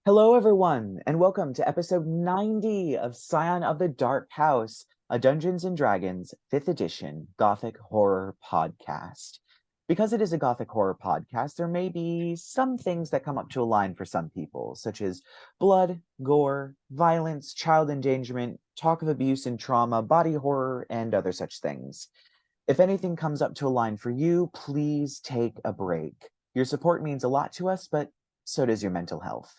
Hello, everyone, and welcome to episode 90 of Scion of the Dark House, a Dungeons & Dragons 5th edition Gothic horror podcast. Because it is a Gothic horror podcast, there may be some things that come up to a line for some people, such as blood, gore, violence, child endangerment, talk of abuse and trauma, body horror, and other such things. If anything comes up to a line for you, please take a break. Your support means a lot to us, but so does your mental health.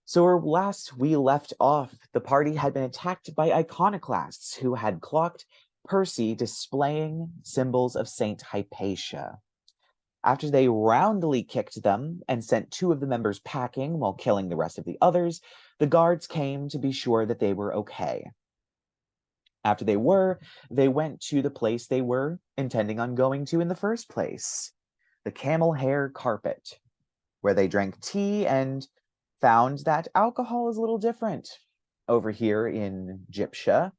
So where last we left off, the party had been attacked by iconoclasts who had clocked Percy displaying symbols of Saint Hypatia. After they roundly kicked them and sent two of the members packing while killing the rest of the others, the guards came to be sure that they were okay. After they went to the place they were intending on going to in the first place, the camel hair carpet, where they drank tea and found that alcohol is a little different over here in Gyptia,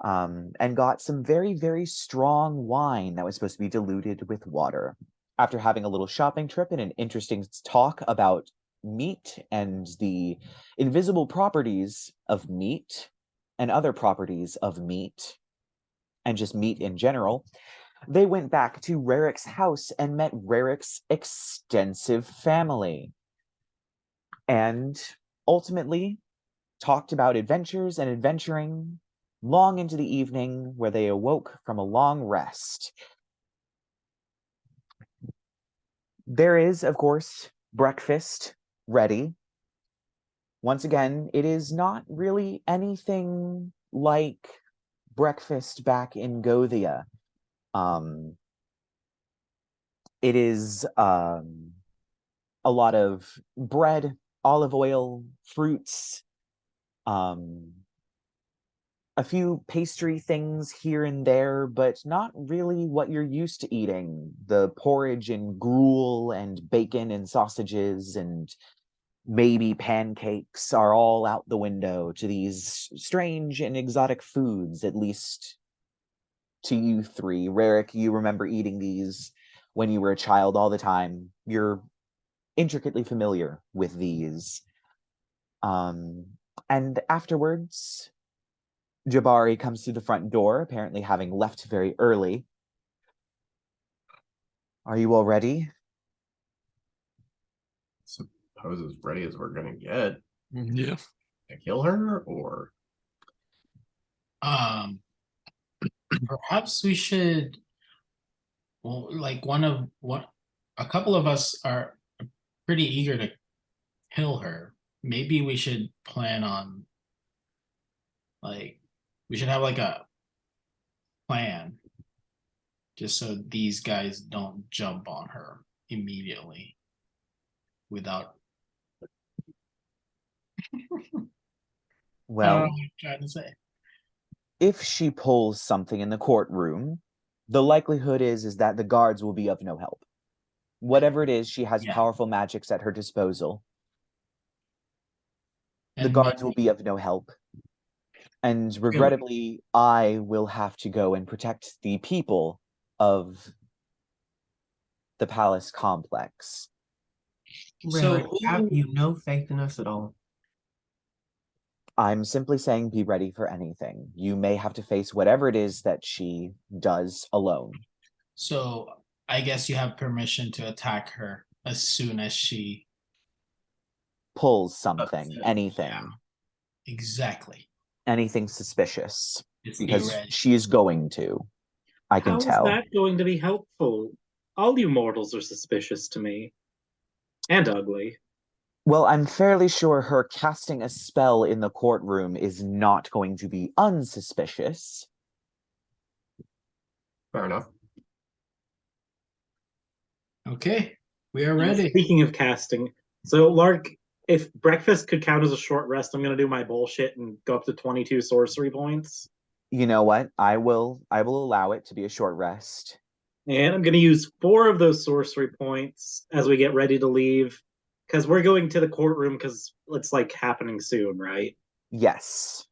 and got some very, very strong wine that was supposed to be diluted with water. After having a little shopping trip and an interesting talk about meat and the invisible properties of meat and other properties of meat, and just meat in general, they went back to Rerek's house and met Rerek's extensive family. And ultimately talked about adventures and adventuring long into the evening, where they awoke from a long rest. There is, of course, breakfast ready. Once again, it is not really anything like breakfast back in Gothia. It is a lot of bread, olive oil, fruits, a few pastry things here and there, but not really what you're used to eating. The porridge and gruel and bacon and sausages and maybe pancakes are all out the window to these strange and exotic foods, at least to you three. Rerek, you remember eating these when you were a child all the time. You're intricately familiar with these. And afterwards, Jabari comes to the front door, apparently having left very early. Are you all ready? Suppose as ready as we're gonna get. Yeah. To kill her, or Perhaps we should. Well, like a couple of us are pretty eager to kill her. Maybe we should plan on, like, we should have like a plan, just so these guys don't jump on her immediately without. Well, I'm trying to say. if she pulls something in the courtroom, the likelihood is that the guards will be of no help. Whatever it is, she has Yeah. powerful magics at her disposal. The And guards will be of no help. And regrettably, I will have to go and protect the people of the palace complex. so have you no faith in us at all? I'm simply saying be ready for anything. You may have to face whatever it is that she does alone. So I guess you have permission to attack her as soon as she Pulls something, Yeah. anything. Exactly. Anything suspicious. Just Because she is going to. I can How is tell. that going to be helpful? All you mortals are suspicious to me. And ugly. Well, I'm fairly sure her casting a spell in the courtroom is not going to be unsuspicious. Fair enough. Okay, we are ready. Speaking of casting, so Lark, if breakfast could count as a short rest, I'm gonna do my bullshit and go up to 22 sorcery points. You know what? I will allow it to be a short rest. And I'm gonna use 4 of those sorcery points as we get ready to leave. Because we're going to the courtroom because it's like happening soon, right? Yes.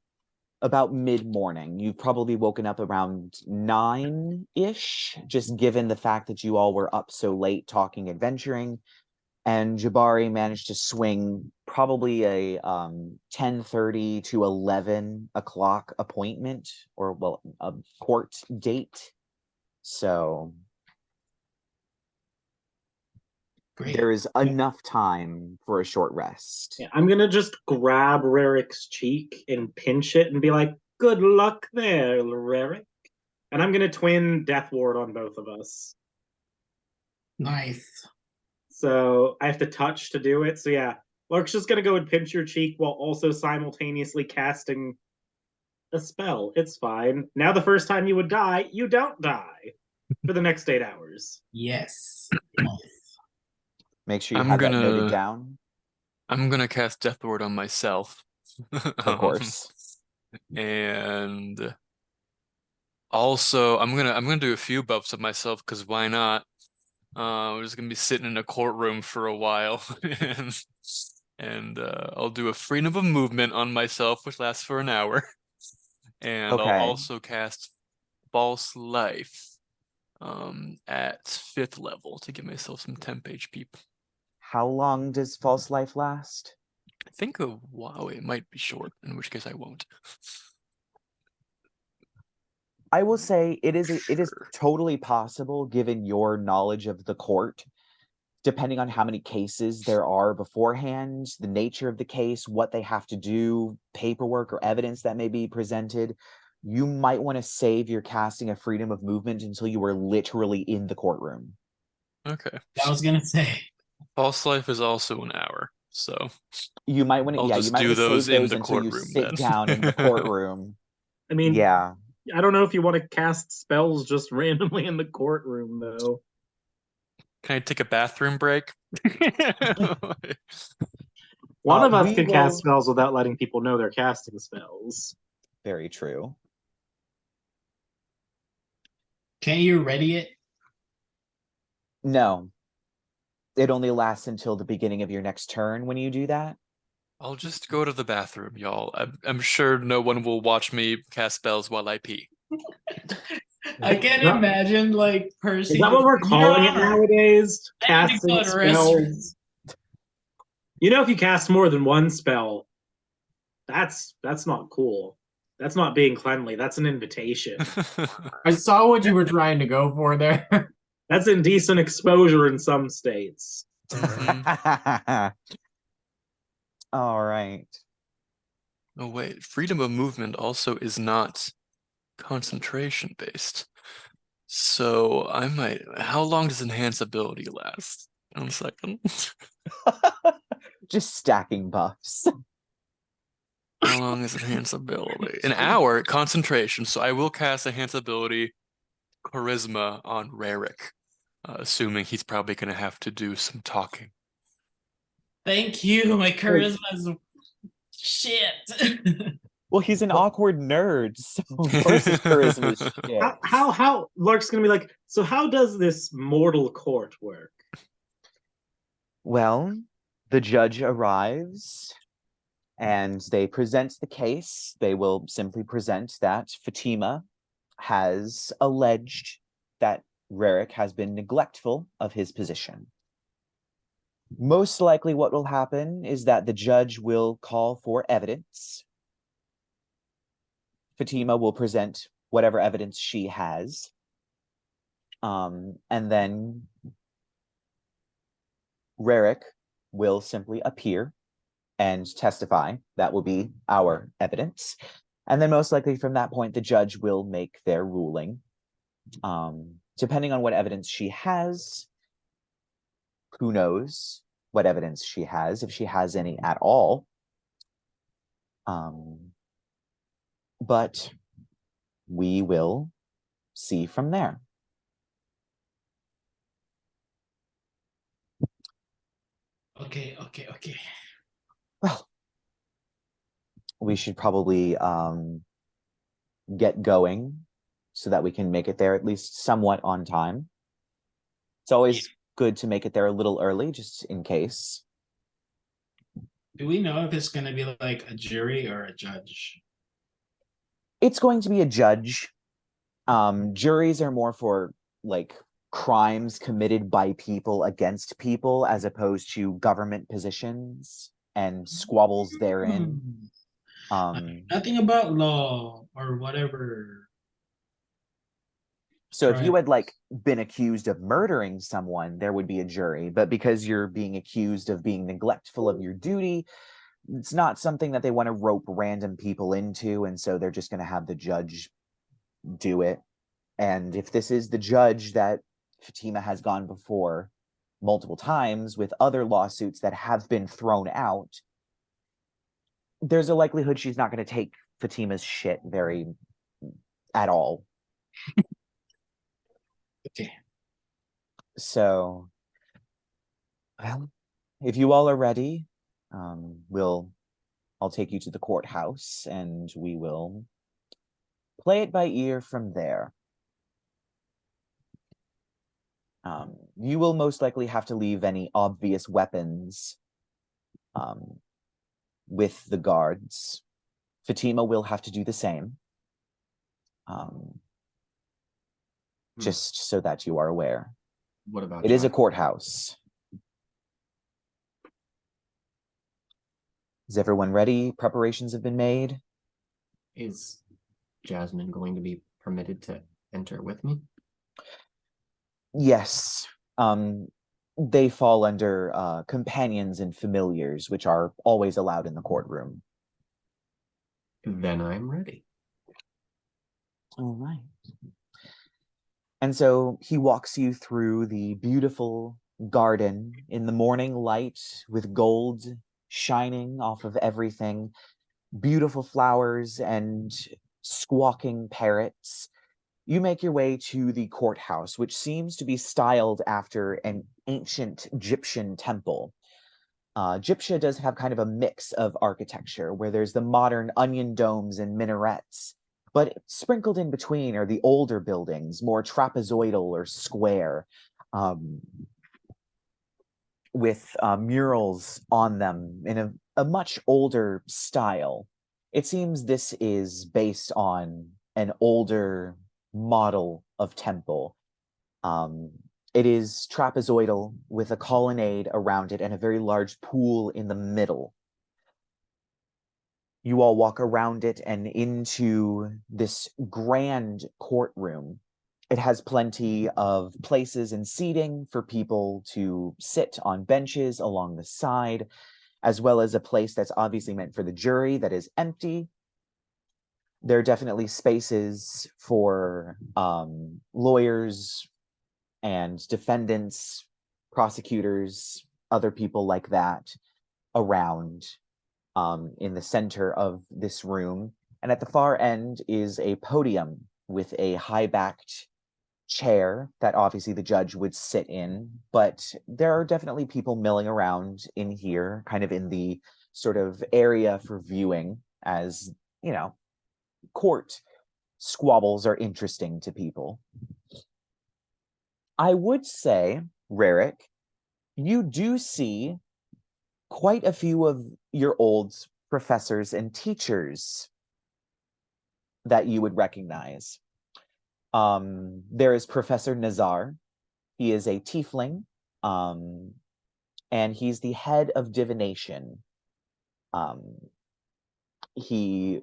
About mid-morning. You've probably woken up around 9-ish, just given the fact that you all were up so late talking adventuring, and Jabari managed to swing probably a 10:30 to 11 o'clock appointment, or well, a court date. So Great. there is enough time for a short rest. Yeah, I'm gonna just grab Rerek's cheek and pinch it and be like, "Good luck there, Rerek." And I'm gonna twin Death Ward on both of us. Nice. So I have to touch to do it. So yeah, Lark's just gonna go and pinch your cheek while also simultaneously casting a spell. It's fine. Now the first time you would die, you don't die for the next 8 hours. Yes. Make sure you have that noted down. I'm gonna cast Death Ward on myself. Of course. And also I'm gonna do a few buffs of myself, because why not? We're just gonna be sitting in a courtroom for a while, and I'll do a freedom of movement on myself, which lasts for an hour, and Okay. I'll also cast False Life at 5th level to give myself some temp HP. How long does False Life last? I think a while. It might be short, in which case I won't. I will say it is Sure. totally possible, given your knowledge of the court, depending on how many cases there are beforehand, the nature of the case, what they have to do, paperwork or evidence that may be presented, you might want to save your casting of freedom of movement until you are literally in the courtroom. Okay. I was gonna say. False Life is also an hour, so You might want to, I'll yeah, you just might do want to save those in those the until you courtroom sit then. down in the courtroom. I mean, Yeah. I don't know if you want to cast spells just randomly in the courtroom, though. Can I take a bathroom break? One of us we can will- cast spells without letting people know they're casting spells. Very true. Can't you ready it? No. It only lasts until the beginning of your next turn when you do that. I'll just go to the bathroom, y'all. I'm sure no one will watch me cast spells while I pee. I can't that- imagine like Percy. Is that what we're calling it "Rawr! nowadays? I need to Casting go to the restroom." spells. You know, if you cast more than one spell, that's not cool. That's not being cleanly. That's an invitation. I saw what you were trying to go for there. That's indecent exposure in some states. All right. Oh wait, freedom of movement also is not concentration based. So I might. How long does enhance ability last? 1 second. Just stacking buffs. How long is enhance ability? An hour concentration. So I will cast enhance ability charisma on Rerek, assuming he's probably going to have to do some talking. Thank you. My charisma is shit. Well, he's an awkward nerd, so of course his charisma is shit. How Lark's gonna be like, so how does this mortal court work? Well, the judge arrives and they present the case. They will simply present that Fatima has alleged that Rerek has been neglectful of his position. Most likely what will happen is that the judge will call for evidence. Fatima will present whatever evidence she has. And then Rerek will simply appear and testify. That will be our evidence. And then most likely from that point, the judge will make their ruling. Depending on what evidence she has, who knows what evidence she has, if she has any at all. But we will see from there. Okay. Well, we should probably get going so that we can make it there at least somewhat on time. It's always good to make it there a little early, just in case. Do we know if it's gonna be like a jury or a judge? It's going to be a judge. Juries are more for like crimes committed by people against people as opposed to government positions and squabbles therein. Nothing about law or whatever. So if you had like been accused of murdering someone, there would be a jury. But because you're being accused of being neglectful of your duty, it's not something that they want to rope random people into, and so they're just going to have the judge do it. And if this is the judge that Fatima has gone before multiple times with other lawsuits that have been thrown out, there's a likelihood she's not going to take Fatima's shit at all. Okay. So, well, if you all are ready, I'll take you to the courthouse and we will play it by ear from there. You will most likely have to leave any obvious weapons with the guards. Fatima will have to do the same. Just so that you are aware. What about it is a courthouse. Is everyone ready? Preparations have been made. Is Jasmine going to be permitted to enter with me? Yes. They fall under companions and familiars, which are always allowed in the courtroom. Then I'm ready. All right. And so he walks you through the beautiful garden in the morning light with gold shining off of everything, beautiful flowers and squawking parrots. You make your way to the courthouse, which seems to be styled after an ancient Egyptian temple. Egyptia does have kind of a mix of architecture, where there's the modern onion domes and minarets, but sprinkled in between are the older buildings, more trapezoidal or square, with murals on them in a much older style. It seems this is based on an older model of temple. It is trapezoidal with a colonnade around it and a very large pool in the middle. You all walk around it and into this grand courtroom. It has plenty of places and seating for people to sit on benches along the side, as well as a place that's obviously meant for the jury that is empty. There are definitely spaces for lawyers and defendants, prosecutors, other people like that around in the center of this room. And at the far end is a podium with a high-backed chair that obviously the judge would sit in, but there are definitely people milling around in here, kind of in the sort of area for viewing, as, you know, court squabbles are interesting to people. I would say, Rerek, you do see quite a few of your old professors and teachers that you would recognize. There is Professor Nazar. He is a tiefling, and he's the head of divination. He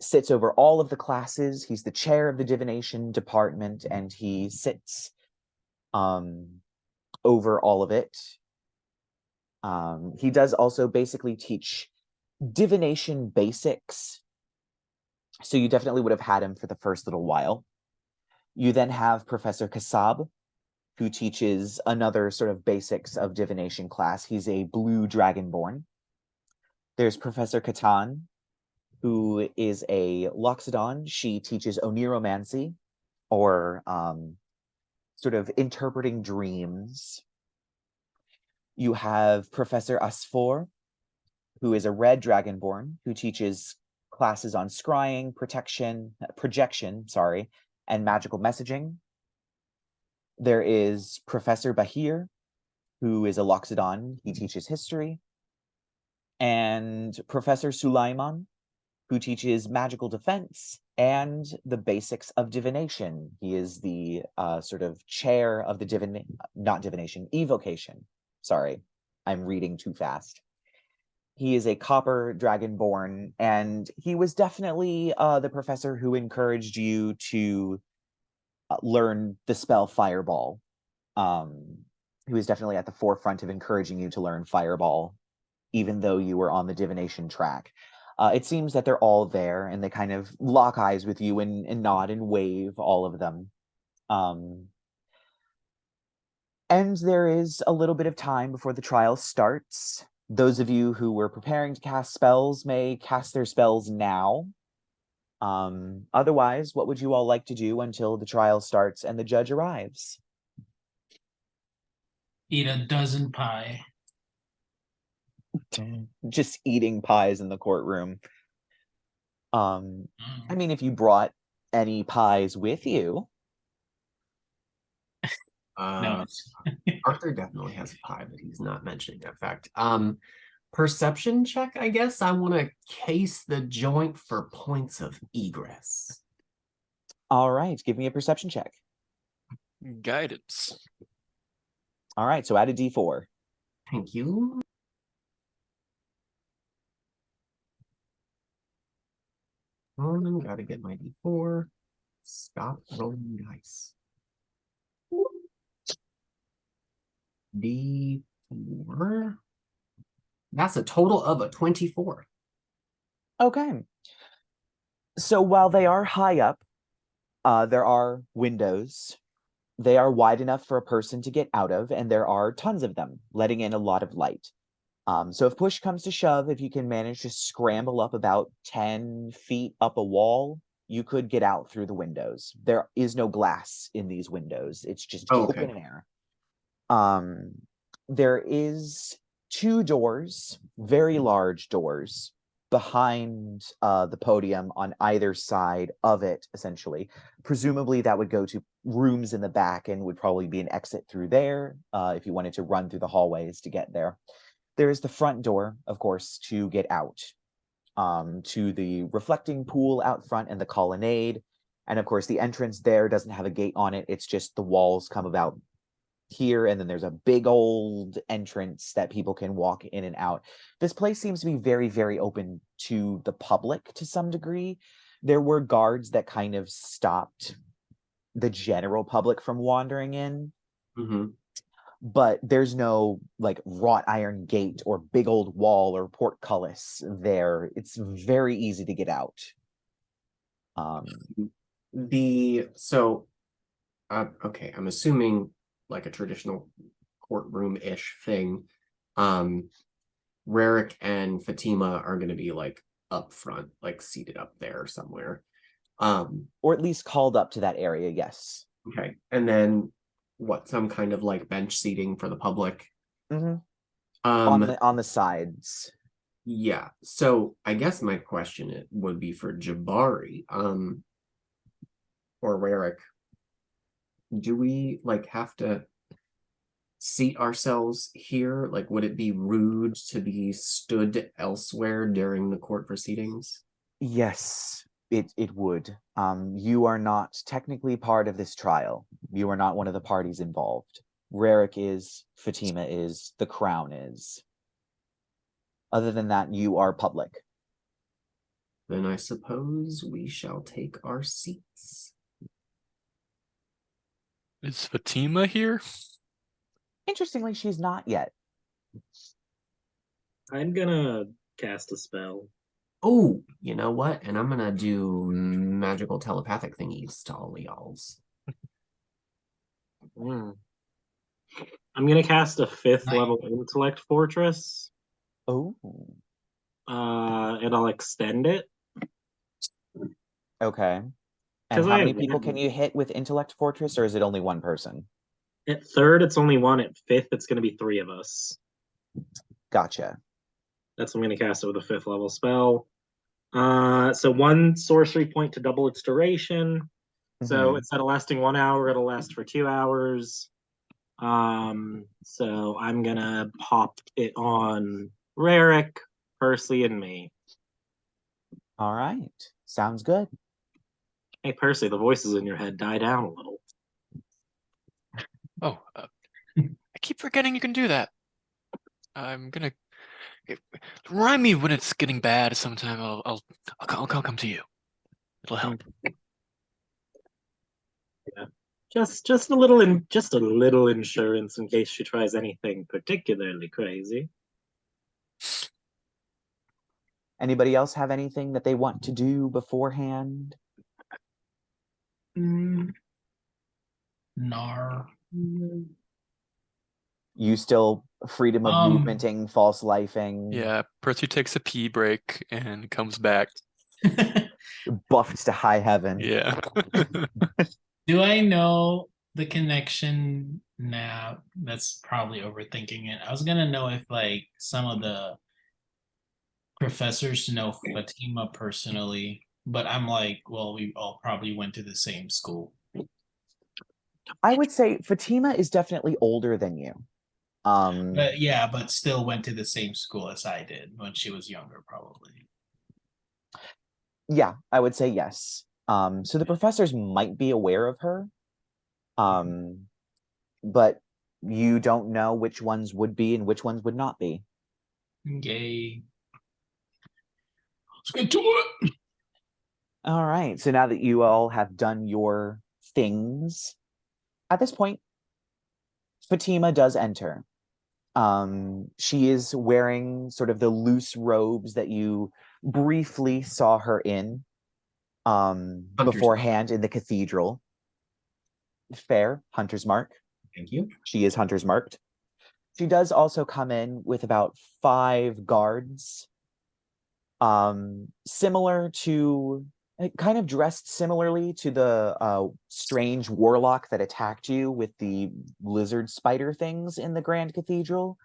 sits over all of the classes. He's the chair of the divination department, and he sits over all of it. He does also basically teach divination basics. So you definitely would have had him for the first little while. You then have Professor Kassab, who teaches another sort of basics of divination class. He's a blue dragonborn. There's Professor Catan, who is a Loxodon. She teaches oniromancy, or sort of interpreting dreams. You have Professor Asfor, who is a red dragonborn, who teaches classes on scrying, projection, and magical messaging. There is Professor Bahir, who is a Loxodon. He teaches history. And Professor Sulaiman, who teaches magical defense and the basics of divination. He is the sort of chair of the evocation. Sorry, I'm reading too fast. He is a copper dragonborn, and he was definitely the professor who encouraged you to learn the spell Fireball. He was definitely at the forefront of encouraging you to learn Fireball, even though you were on the divination track. It seems that they're all there, and they kind of lock eyes with you and nod and wave, all of them. And there is a little bit of time before the trial starts. Those of you who were preparing to cast spells may cast their spells now. Otherwise, what would you all like to do until the trial starts and the judge arrives? Eat a dozen pie. Just eating pies in the courtroom. I mean, if you brought any pies with you. No. Arthur definitely has a pie, but he's not mentioning that fact. Perception check, I guess. I want to case the joint for points of egress. All right, give me a perception check. Guidance. All right, so add a d4. Thank you. Gotta get my d4. Stop rolling dice. D4. That's a total of a 24. Okay. So while they are high up, there are windows. They are wide enough for a person to get out of, and there are tons of them, letting in a lot of light. So if push comes to shove, if you can manage to scramble up about 10 feet up a wall, you could get out through the windows. There is no glass in these windows. It's just open air. There is 2 doors, very large doors, behind the podium on either side of it, essentially. Presumably that would go to rooms in the back and would probably be an exit through there if you wanted to run through the hallways to get there. There is the front door, of course, to get out to the reflecting pool out front and the colonnade. And of course, the entrance there doesn't have a gate on it. It's just the walls come about here, and then there's a big old entrance that people can walk in and out. This place seems to be very, very open to the public to some degree. There were guards that kind of stopped the general public from wandering in. But there's no like wrought iron gate or big old wall or portcullis there. It's very easy to get out. Okay, I'm assuming like a traditional courtroom-ish thing. Rerek and Fatima are going to be like up front, like seated up there somewhere. Or at least called up to that area, yes. Okay, and then some kind of like bench seating for the public? On the sides. Yeah, so I guess my question would be for Jabari, or Rerek. Do we like have to seat ourselves here? Like, would it be rude to be stood elsewhere during the court proceedings? Yes, it would. You are not technically part of this trial. You are not one of the parties involved. Rerek is, Fatima is, the crown is. Other than that, you are public. Then I suppose we shall take our seats. Is Fatima here? Interestingly, she's not yet. I'm gonna cast a spell. Oh, you know what? And I'm gonna do magical telepathic thingies to all y'alls. I'm gonna cast a 5th level intellect fortress. Oh. And I'll extend it. Okay. And how many people can you hit with intellect fortress, or is it only one person? At 3rd, it's only 1. At 5th, it's going to be 3 of us. Gotcha. That's what I'm going to cast it with a 5th level spell. So 1 sorcery point to double its duration. So instead of lasting 1 hour, it'll last for 2 hours. So I'm going to pop it on Rerek, Percy, and me. All right. Sounds good. Hey, Percy, the voices in your head die down a little. Oh, I keep forgetting you can do that. I'm gonna Remind me when it's getting bad. Sometime I'll come to you. It'll help. Yeah. Just a little insurance in case she tries anything particularly crazy. Anybody else have anything that they want to do beforehand? Nar. You still freedom of movementing, false lifing. Yeah, Percy takes a pee break and comes back. Buffed to high heaven. Yeah. Do I know the connection? Nah, that's probably overthinking it. I was gonna know if like some of the professors know Fatima personally, but I'm like, well, we all probably went to the same school. I would say Fatima is definitely older than you. But yeah, but still went to the same school as I did when she was younger, probably. Yeah, I would say yes. So the professors might be aware of her. But you don't know which ones would be and which ones would not be. Yay. Let's get to it. All right. So now that you all have done your things, at this point, Fatima does enter. She is wearing sort of the loose robes that you briefly saw her in beforehand in the cathedral. Fair, hunter's mark. Thank you. She is hunter's marked. She does also come in with about 5 guards, similar to, kind of dressed similarly to the strange warlock that attacked you with the lizard spider things in the Grand Cathedral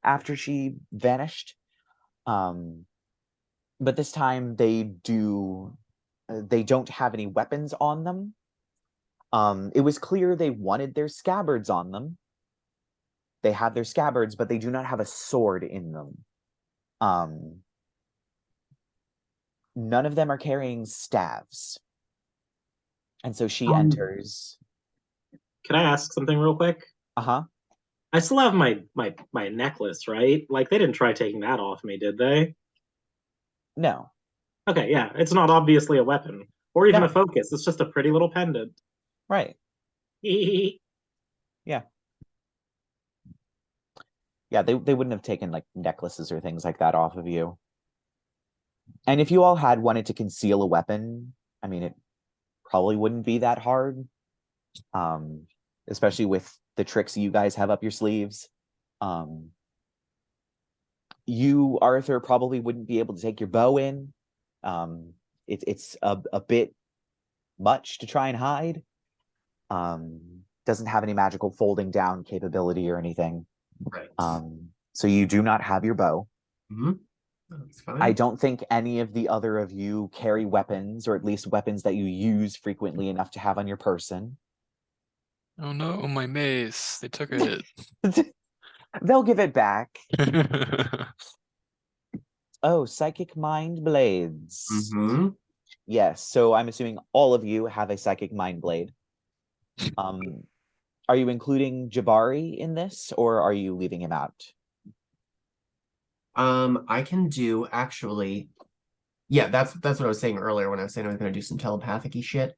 after she vanished. But this time they don't have any weapons on them. It was clear they wanted their scabbards on them. They have their scabbards, but they do not have a sword in them. None of them are carrying staves. And so she enters. Can I ask something real quick? Uh-huh. I still have my necklace, right? Like they didn't try taking that off me, did they? No. Okay, yeah. It's not obviously a weapon or even No. a focus. It's just a pretty little pendant. Right. Yeah. Yeah, they wouldn't have taken like necklaces or things like that off of you. And if you all had wanted to conceal a weapon, I mean, it probably wouldn't be that hard. Especially with the tricks you guys have up your sleeves. You, Arthur, probably wouldn't be able to take your bow in. It's a bit much to try and hide. Doesn't have any magical folding down capability or anything. Right. So you do not have your bow. Mm-hmm. That's fine. I don't think any of the other of you carry weapons, or at least weapons that you use frequently enough to have on your person. Oh no, my mace. They took it. They'll give it back. Oh, psychic mind blades. Mm-hmm. Yes, so I'm assuming all of you have a psychic mind blade. Are you including Jabari in this, or are you leaving him out? I can do actually. Yeah, that's what I was saying earlier when I was saying I was going to do some telepathic-y shit.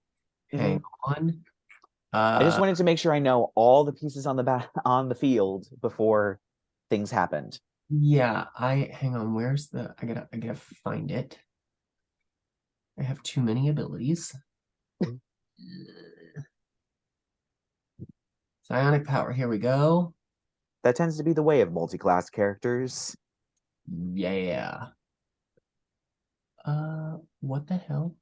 Hang on. I just wanted to make sure I know all the pieces on the field before things happened. Yeah, hang on. Where's the? I gotta find it. I have too many abilities. Psionic power. Here we go. That tends to be the way of multi-class characters. Yeah. What the hell?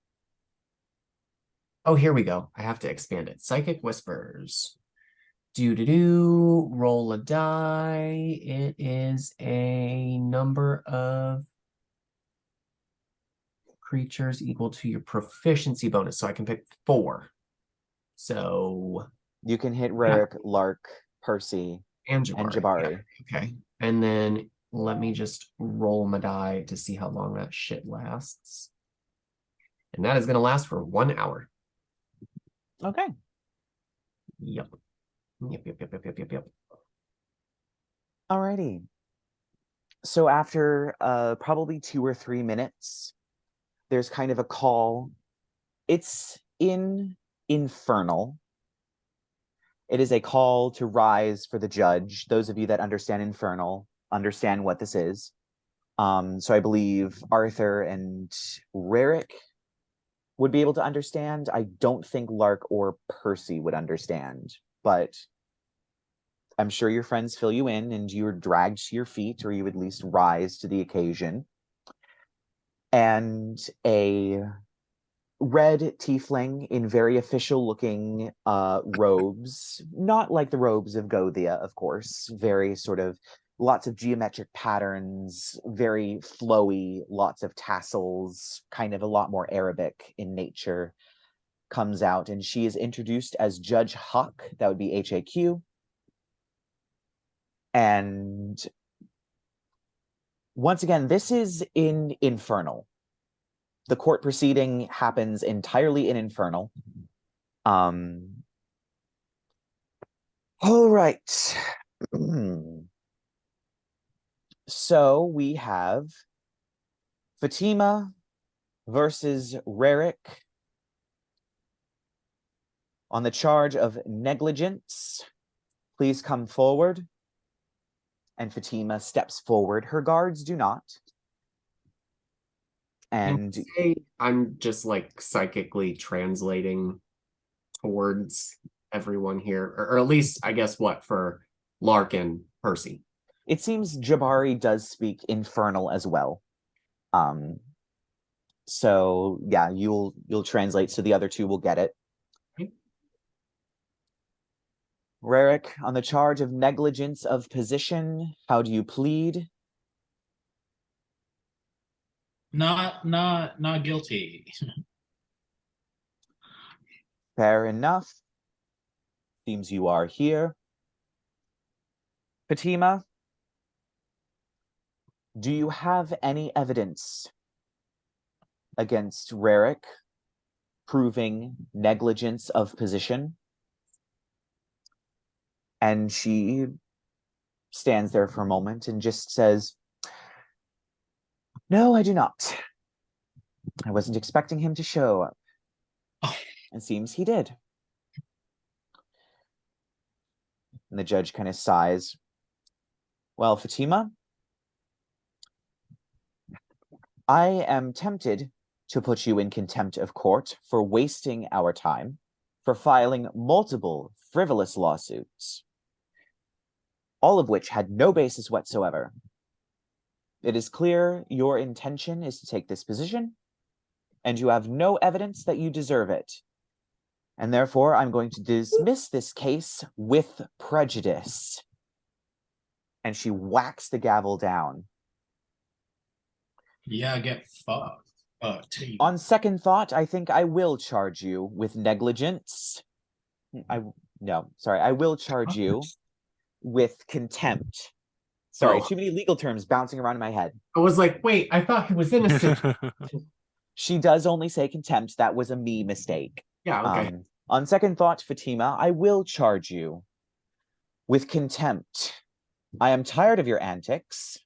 Oh, here we go. I have to expand it. Psychic Whispers. Do. Roll a die. It is a number of creatures equal to your proficiency bonus. So I can pick 4. So you can hit Rerek, Lark, Percy, and Jabari. Yeah. Okay. And then let me just roll my die to see how long that shit lasts. And that is going to last for 1 hour. Okay. Yep. Yep. Alrighty. So after probably 2 or 3 minutes, there's kind of a call. It's in Infernal. It is a call to rise for the judge. Those of you that understand Infernal understand what this is. So I believe Arthur and Rerek would be able to understand. I don't think Lark or Percy would understand, but I'm sure your friends fill you in and you're dragged to your feet, or you at least rise to the occasion. And a red tiefling in very official looking robes, not like the robes of Gothia, of course, very sort of lots of geometric patterns, very flowy, lots of tassels, kind of a lot more Arabic in nature, comes out, and she is introduced as Judge Huck. That would be HAQ. And once again, this is in Infernal. The court proceeding happens entirely in Infernal. All right. So we have Fatima versus Rerek on the charge of negligence. Please come forward. And Fatima steps forward. Her guards do not. And I'm just like psychically translating towards everyone here, or at least I guess what for Lark and Percy. It seems Jabari does speak Infernal as well. So yeah, you'll translate, so the other two will get it. Okay. Rerek, on the charge of negligence of position, how do you plead? Not guilty. Fair enough. Seems you are here. Fatima, do you have any evidence against Rerek proving negligence of position? And she stands there for a moment and just says, "No, I do not. I wasn't expecting him to show up." Oh. And seems he did. And the judge kind of sighs. Well, Fatima, I am tempted to put you in contempt of court for wasting our time, for filing multiple frivolous lawsuits, all of which had no basis whatsoever. It is clear your intention is to take this position, and you have no evidence that you deserve it. And therefore, I'm going to dismiss this case with prejudice. And she whacks the gavel down. Yeah, get fucked. On second thought, I think I will charge you with negligence. I will charge you with contempt. Sorry, too many legal terms bouncing around in my head. I was like, wait, I thought he was innocent. She does only say contempt. That was a me mistake. Yeah, okay. On second thought, Fatima, I will charge you with contempt. I am tired of your antics.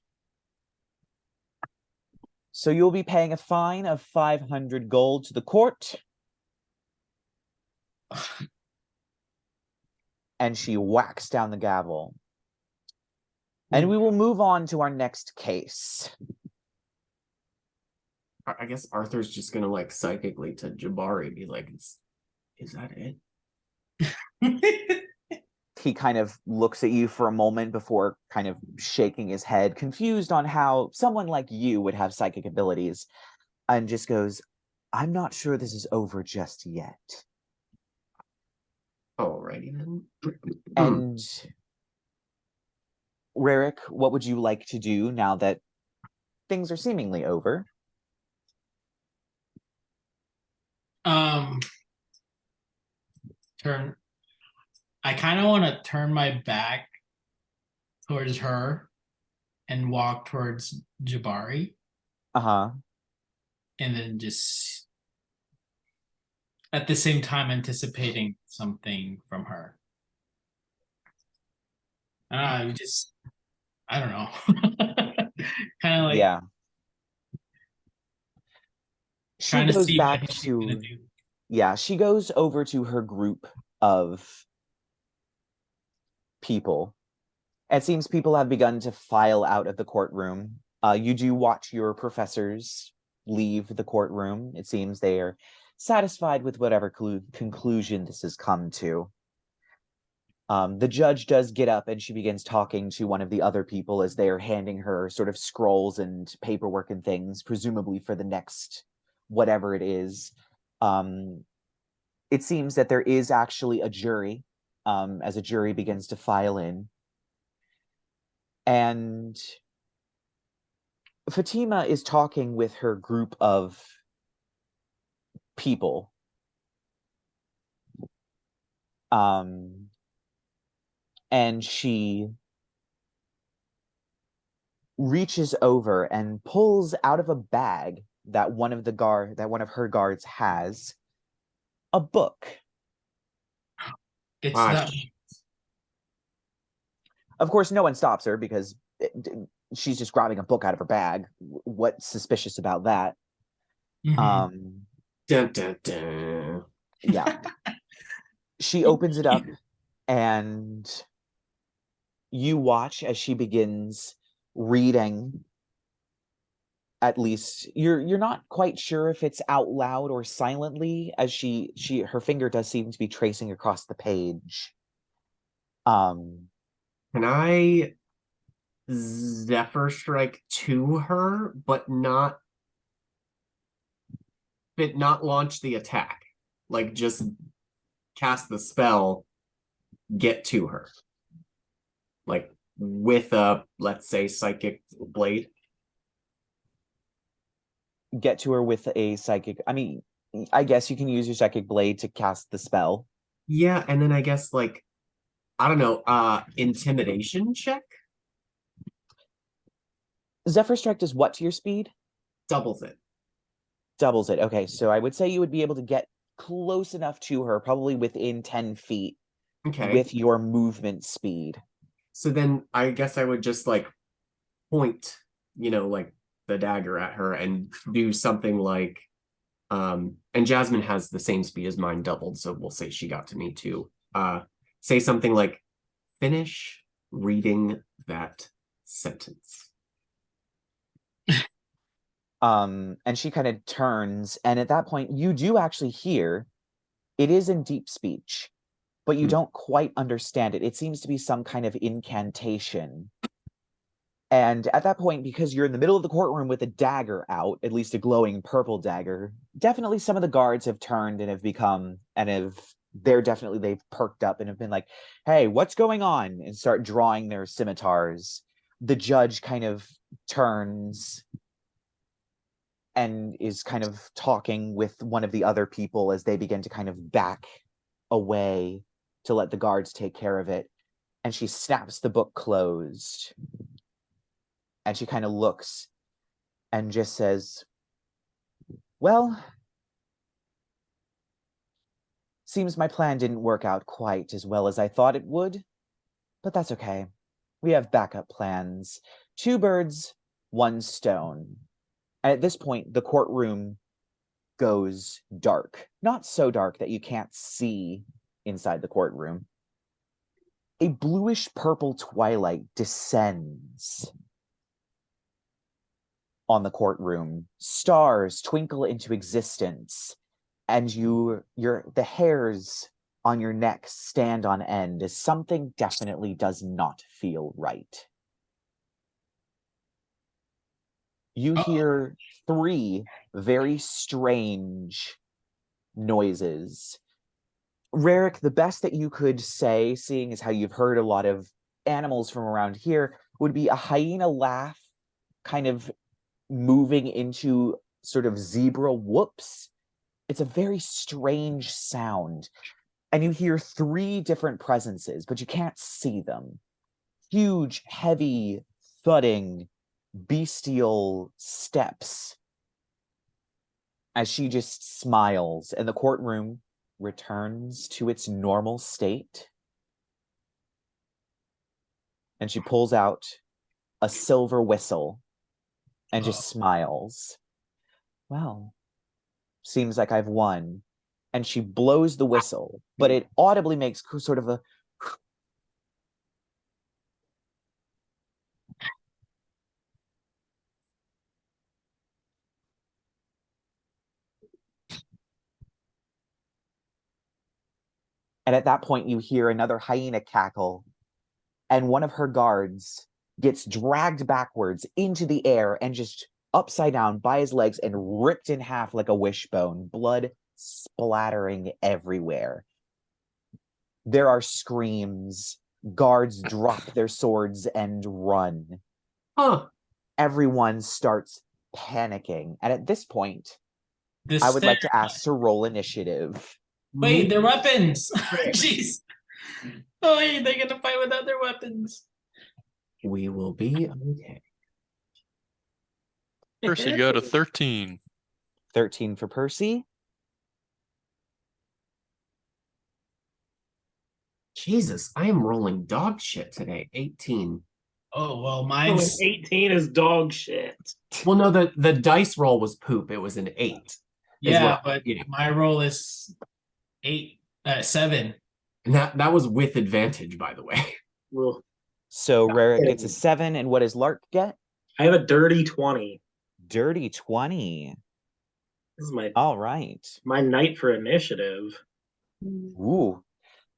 So you'll be paying a fine of 500 gold to the court. And she whacks down the gavel. And we will move on to our next case. I guess Arthur's just gonna like psychically to Jabari be like, is that it? He kind of looks at you for a moment before kind of shaking his head, confused on how someone like you would have psychic abilities, and just goes, I'm not sure this is over just yet. Alrighty then. And Rerek, what would you like to do now that things are seemingly over? I kind of want to turn my back towards her and walk towards Jabari. Uh-huh. And then just at the same time anticipating something from her. I don't know. Kind of like Yeah. She trying to goes see what back he's gonna to, do. yeah, she goes over to her group of people. It seems people have begun to file out of the courtroom. You do watch your professors leave the courtroom. It seems they are satisfied with whatever conclusion this has come to. The judge does get up and she begins talking to one of the other people as they are handing her sort of scrolls and paperwork and things, presumably for the next whatever it is. It seems that there is actually a jury, as a jury begins to file in. And Fatima is talking with her group of people. And she reaches over and pulls out of a bag that one of her guards has a book. It's that. Of course, no one stops her because she's just grabbing a book out of her bag. What's suspicious about that? Mhm. Dun, dun, dun. Yeah. She opens it up and you watch as she begins reading. At least you're not quite sure if it's out loud or silently, as her finger does seem to be tracing across the page. Can I Zephyr Strike to her, but not launch the attack? Like, just cast the spell, get to her. Like, with a, let's say, Psychic Blade. Get to her with a psychic. I mean, I guess you can use your psychic blade to cast the spell. Yeah, and then I guess, like, I don't know, intimidation check? Zephyr Strike does what to your speed? Doubles it. Doubles it. Okay, so I would say you would be able to get close enough to her, probably within 10 feet, Okay. with your movement speed. So then I guess I would just, like, point, like, the dagger at her and do something like, and Jasmine has the same speed as mine doubled, so we'll say she got to me too. Say something like, finish reading that sentence. And she kind of turns, and at that point, you do actually hear it is in deep speech, but you don't quite understand it. It seems to be some kind of incantation. And at that point, because you're in the middle of the courtroom with a dagger out, at least a glowing purple dagger, definitely some of the guards have turned and they've perked up and have been like, hey, what's going on? And start drawing their scimitars. The judge kind of turns and is kind of talking with one of the other people as they begin to kind of back away to let the guards take care of it. And she snaps the book closed. And she kind of looks and just says, well, seems my plan didn't work out quite as well as I thought it would, but that's okay. We have backup plans. 2 birds, 1 stone. And at this point, the courtroom goes dark. Not so dark that you can't see inside the courtroom. A bluish purple twilight descends on the courtroom. Stars twinkle into existence, and the hairs on your neck stand on end as something definitely does not feel right. You hear 3 very strange noises. Rerek, the best that you could say, seeing as how you've heard a lot of animals from around here, would be a hyena laugh, kind of moving into sort of zebra whoops. It's a very strange sound. And you hear 3 different presences, but you can't see them. Huge, heavy, thudding, bestial steps as she just smiles and the courtroom returns to its normal state. And she pulls out a silver whistle and just smiles. Well, seems like I've won. And she blows the whistle, but it audibly makes sort of a and at that point you hear another hyena cackle, and one of her guards gets dragged backwards into the air and just upside down by his legs and ripped in half like a wishbone, blood splattering everywhere. There are screams. Guards drop their swords and run. Everyone starts panicking. And at this point, I would like to ask to roll initiative. Wait, their weapons! Jeez. Oh, wait, they're gonna fight without their weapons. We will be okay. Percy got a 13. 13 for Percy. Jesus, I am rolling dog shit today. 18. Oh, well, mine's 18 is dog shit. Well, no, the dice roll was poop. It was an 8. yeah, but my roll is 7. And that was with advantage, by the way. Well, So Rerek gets a 7, and what does Lark get? I have a dirty 20. Dirty 20. This is my All right. my night for initiative. Ooh.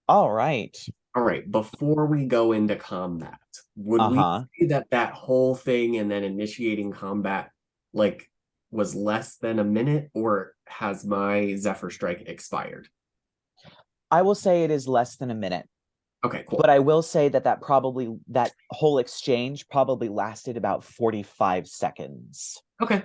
All right. All right, before we go into combat, would we say that whole thing and then initiating combat was less than a minute, or has my Zephyr Strike expired? I will say it is less than a minute. Okay, cool. But I will say that whole exchange probably lasted about 45 seconds. Okay.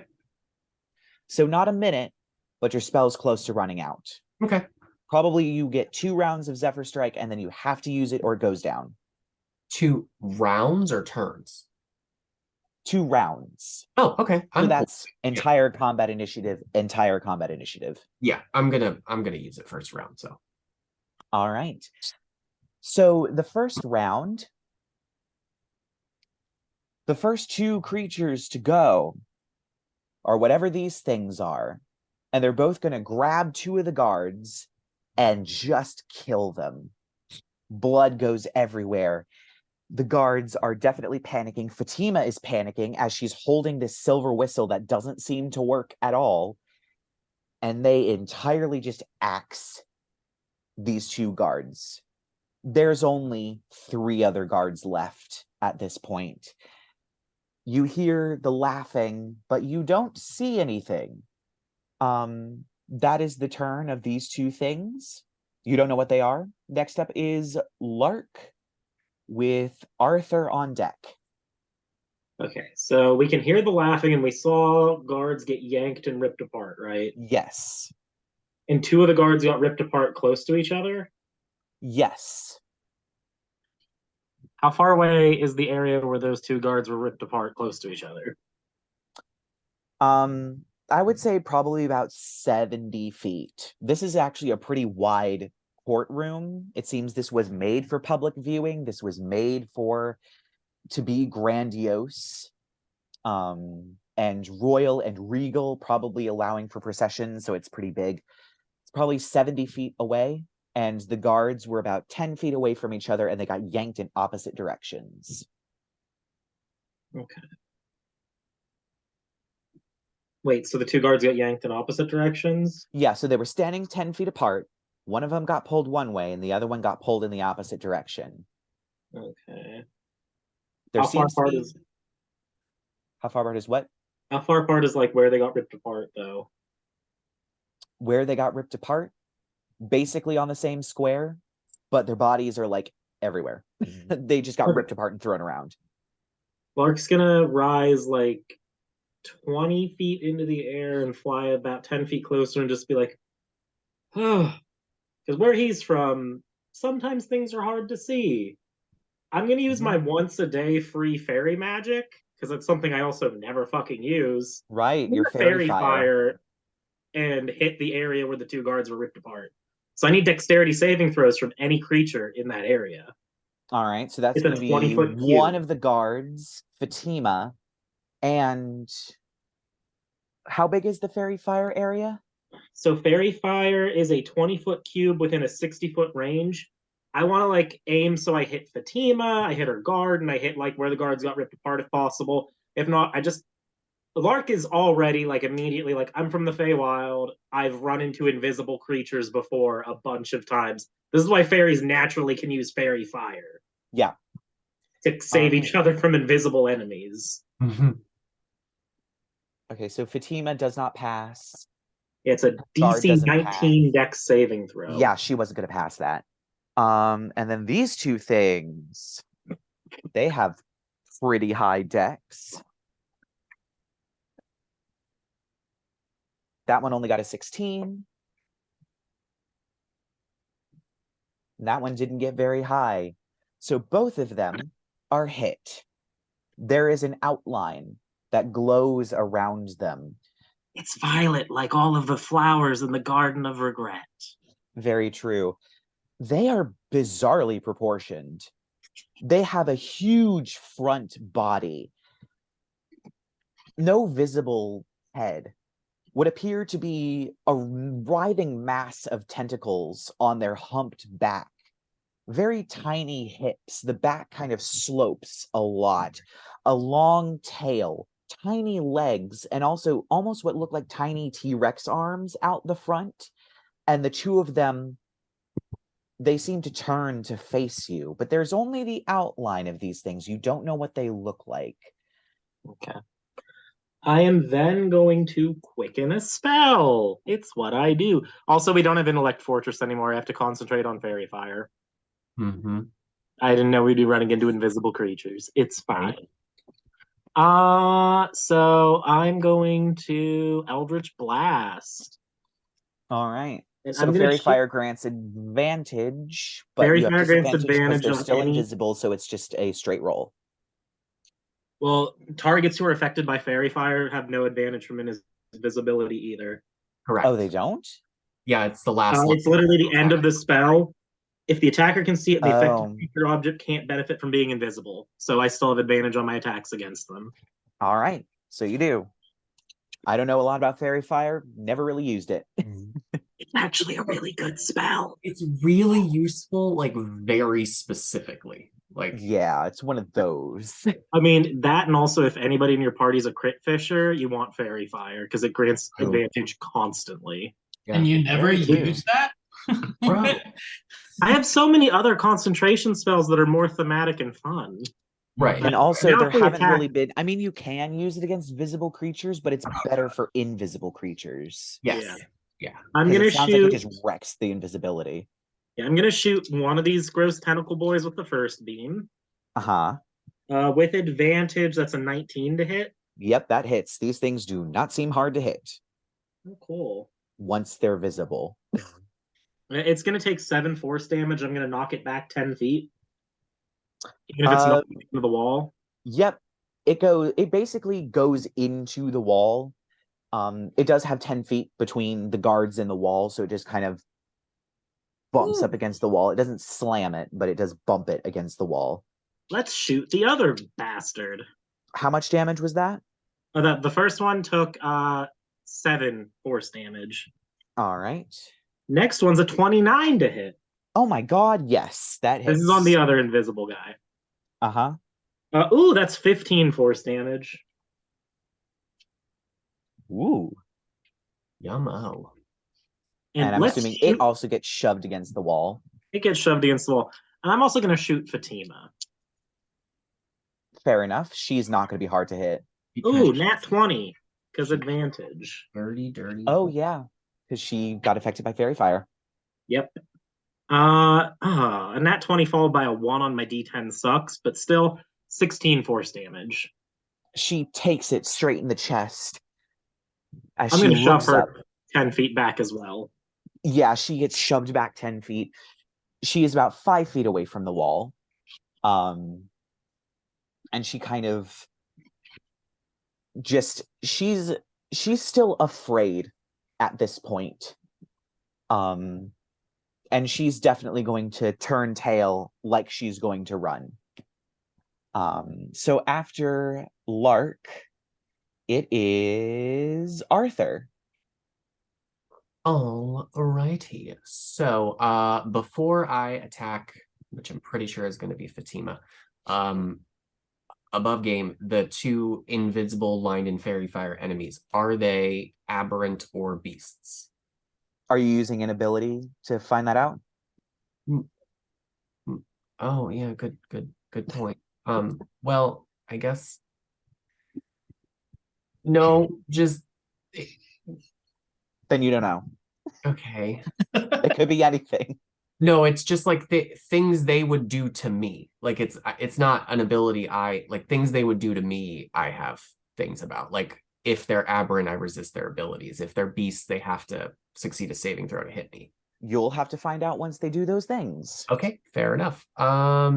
So not a minute, but your spell's close to running out. Okay. Probably you get 2 rounds of Zephyr Strike, and then you have to use it or it goes down. 2 rounds or turns? 2 rounds. Oh, okay. So that's entire combat initiative. Yeah, I'm gonna use it first round. So. All right. So the first round, the first 2 creatures to go are whatever these things are, and they're both going to grab 2 of the guards and just kill them. Blood goes everywhere. The guards are definitely panicking. Fatima is panicking as she's holding this silver whistle that doesn't seem to work at all. And they entirely just axe these 2 guards. There's only 3 other guards left at this point. You hear the laughing, but you don't see anything. That is the turn of these 2 things. You don't know what they are. Next up is Lark with Arthur on deck. Okay, so we can hear the laughing, and we saw guards get yanked and ripped apart, right? Yes. And 2 of the guards got ripped apart close to each other? Yes. How far away is the area where those 2 guards were ripped apart close to each other? I would say probably about 70 feet. This is actually a pretty wide courtroom. It seems this was made for public viewing. This was made to be grandiose, and royal and regal, probably allowing for processions, so it's pretty big. It's probably 70 feet away, and the guards were about 10 feet away from each other, and they got yanked in opposite directions. Okay. Wait, so the 2 guards got yanked in opposite directions? Yeah, so they were standing 10 feet apart. One of them got pulled one way, and the other one got pulled in the opposite direction. Okay. How far apart is what? How far apart is where they got ripped apart, though? Where they got ripped apart? Basically on the same square, but their bodies are everywhere. They just got ripped apart and thrown around. Lark's gonna rise 20 feet into the air and fly about 10 feet closer and just be like, oh, because where he's from, sometimes things are hard to see. I'm going to use my once a day free fairy magic, because it's something I also never fucking use. Right, your fairy fire. And hit the area where the 2 guards were ripped apart. So I need dexterity saving throws from any creature in that area. All right, so that's going to be one of the guards, Fatima, And how big is the fairy fire area? So fairy fire is a 20-foot cube within a 60-foot range. I want to like aim so I hit Fatima, I hit her guard, and I hit like where the guards got ripped apart if possible. If not, Lark is already like immediately like, I'm from the Feywild. I've run into invisible creatures before a bunch of times. This is why fairies naturally can use fairy fire. Yeah. To save each other from invisible enemies. Okay, so Fatima does not pass. It's a Guard DC doesn't 19 dex saving throw. Yeah, she wasn't going to pass that. And then these two things, they have pretty high dex. That one only got a 16. That one didn't get very high. So both of them are hit. There is an outline that glows around them. It's violet, like all of the flowers in the Garden of Regret. Very true. They are bizarrely proportioned. They have a huge front body. No visible head. What appear to be a writhing mass of tentacles on their humped back. Very tiny hips. The back kind of slopes a lot. A long tail, tiny legs, and also almost what look like tiny T-Rex arms out the front. And the two of them, they seem to turn to face you, but there's only the outline of these things. You don't know what they look like. Okay. I am then going to quicken a spell. It's what I do. Also, we don't have Intellect Fortress anymore. I have to concentrate on Fairy Fire. I didn't know we'd be running into invisible creatures. It's fine. So I'm going to Eldritch Blast. All right. And so Fairy Fire grants advantage, but Fairy you have Fire grants disadvantage because advantage they're on still any... invisible, so it's just a straight roll. Well, targets who are affected by Fairy Fire have no advantage from invisibility either. Correct. Oh, they don't? Yeah, it's the last It's literally the end of the spell. If the attacker can see it, the affected creature object can't benefit from being invisible. So I still have advantage on my attacks against them. All right. So you do. I don't know a lot about Fairy Fire. Never really used it. It's actually a really good spell. It's really useful, like very specifically. Like, yeah, it's one of those. I mean, that, and also if anybody in your party is a crit fisher, you want Fairy Fire because it grants advantage constantly. Yeah. And you never use that? Bro. I have so many other concentration spells that are more thematic and fun. Right. And also, there haven't attack. really been... I mean, you can use it against visible creatures, but it's better for invisible creatures. Yes. Yeah. I'm going to It sounds shoot... like it just wrecks the invisibility. Yeah, I'm going to shoot one of these gross tentacle boys with the first beam. Uh-huh. With advantage, that's a 19 to hit. Yep, that hits. These things do not seem hard to hit. Oh, cool. Once they're visible. It's going to take 7 force damage. I'm going to knock it back 10 feet. Even if it's not into the wall. Yep. It basically goes into the wall. It does have 10 feet between the guards and the wall, so it just kind of bumps up against the wall. It doesn't slam it, but it does bump it against the wall. Let's shoot the other bastard. How much damage was that? The first one took 7 force damage. All right. Next one's a 29 to hit. Oh my god, yes, that hits. This is on the other invisible guy. Uh-huh. Ooh, that's 15 force damage. Ooh. Yummo. And I'm assuming it also gets shoved against the wall. It gets shoved against the wall. And I'm also going to shoot Fatima. Fair enough. She's not going to be hard to hit. Ooh, nat 20. Because advantage. Dirty. Oh, yeah. Because she got affected by Fairy Fire. Yep. A nat 20 followed by a 1 on my d10 sucks, but still 16 force damage. She takes it straight in the chest. I'm going to shove her 10 feet back as well. Yeah, she gets shoved back 10 feet. She is about 5 feet away from the wall. And she kind of just... She's still afraid at this point. And she's definitely going to turn tail like she's going to run. So after Lark, it is Arthur. Alrighty. So, before I attack, which I'm pretty sure is going to be Fatima, above game, the two invisible lined in fairy fire enemies, are they aberrant or beasts? Are you using an ability to find that out? Oh yeah, good point. Well, I guess no, just Then you don't know. okay. It could be anything. No, it's just like the things they would do to me. Like it's not an ability like things they would do to me, I have things about. Like if they're aberrant, I resist their abilities. If they're beasts, they have to succeed a saving throw to hit me. You'll have to find out once they do those things. Okay, fair enough.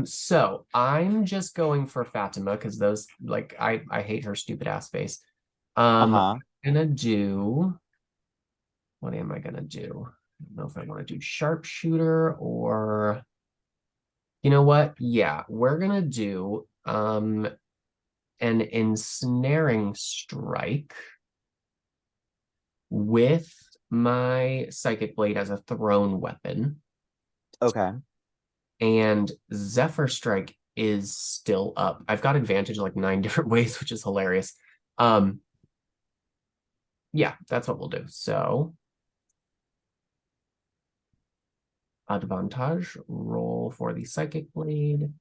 So I'm just going for Fatima because those like I hate her stupid ass face. I'm gonna do what am I gonna do? I don't know if I want to do sharpshooter or you know what? Yeah, we're gonna do an ensnaring strike with my psychic blade as a thrown weapon. Okay. And Zephyr Strike is still up. I've got advantage like 9 different ways, which is hilarious. Yeah, that's what we'll do. So advantage roll for the psychic blade.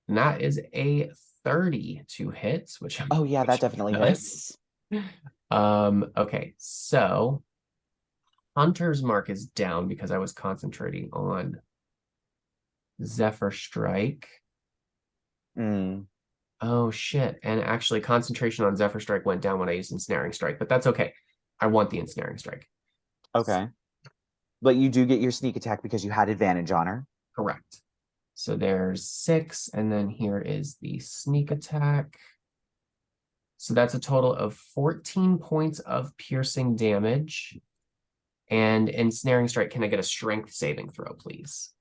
And that is a 30 to hit, which Oh yeah, that definitely hits. Okay, so Hunter's Mark is down because I was concentrating on Zephyr Strike. Oh shit. And actually concentration on Zephyr Strike went down when I used Ensnaring Strike, but that's okay. I want the Ensnaring Strike. Okay. But you do get your sneak attack because you had advantage on her. Correct. So there's 6, and then here is the sneak attack. So that's a total of 14 points of piercing damage. And Ensnaring Strike, can I get a strength saving throw, please?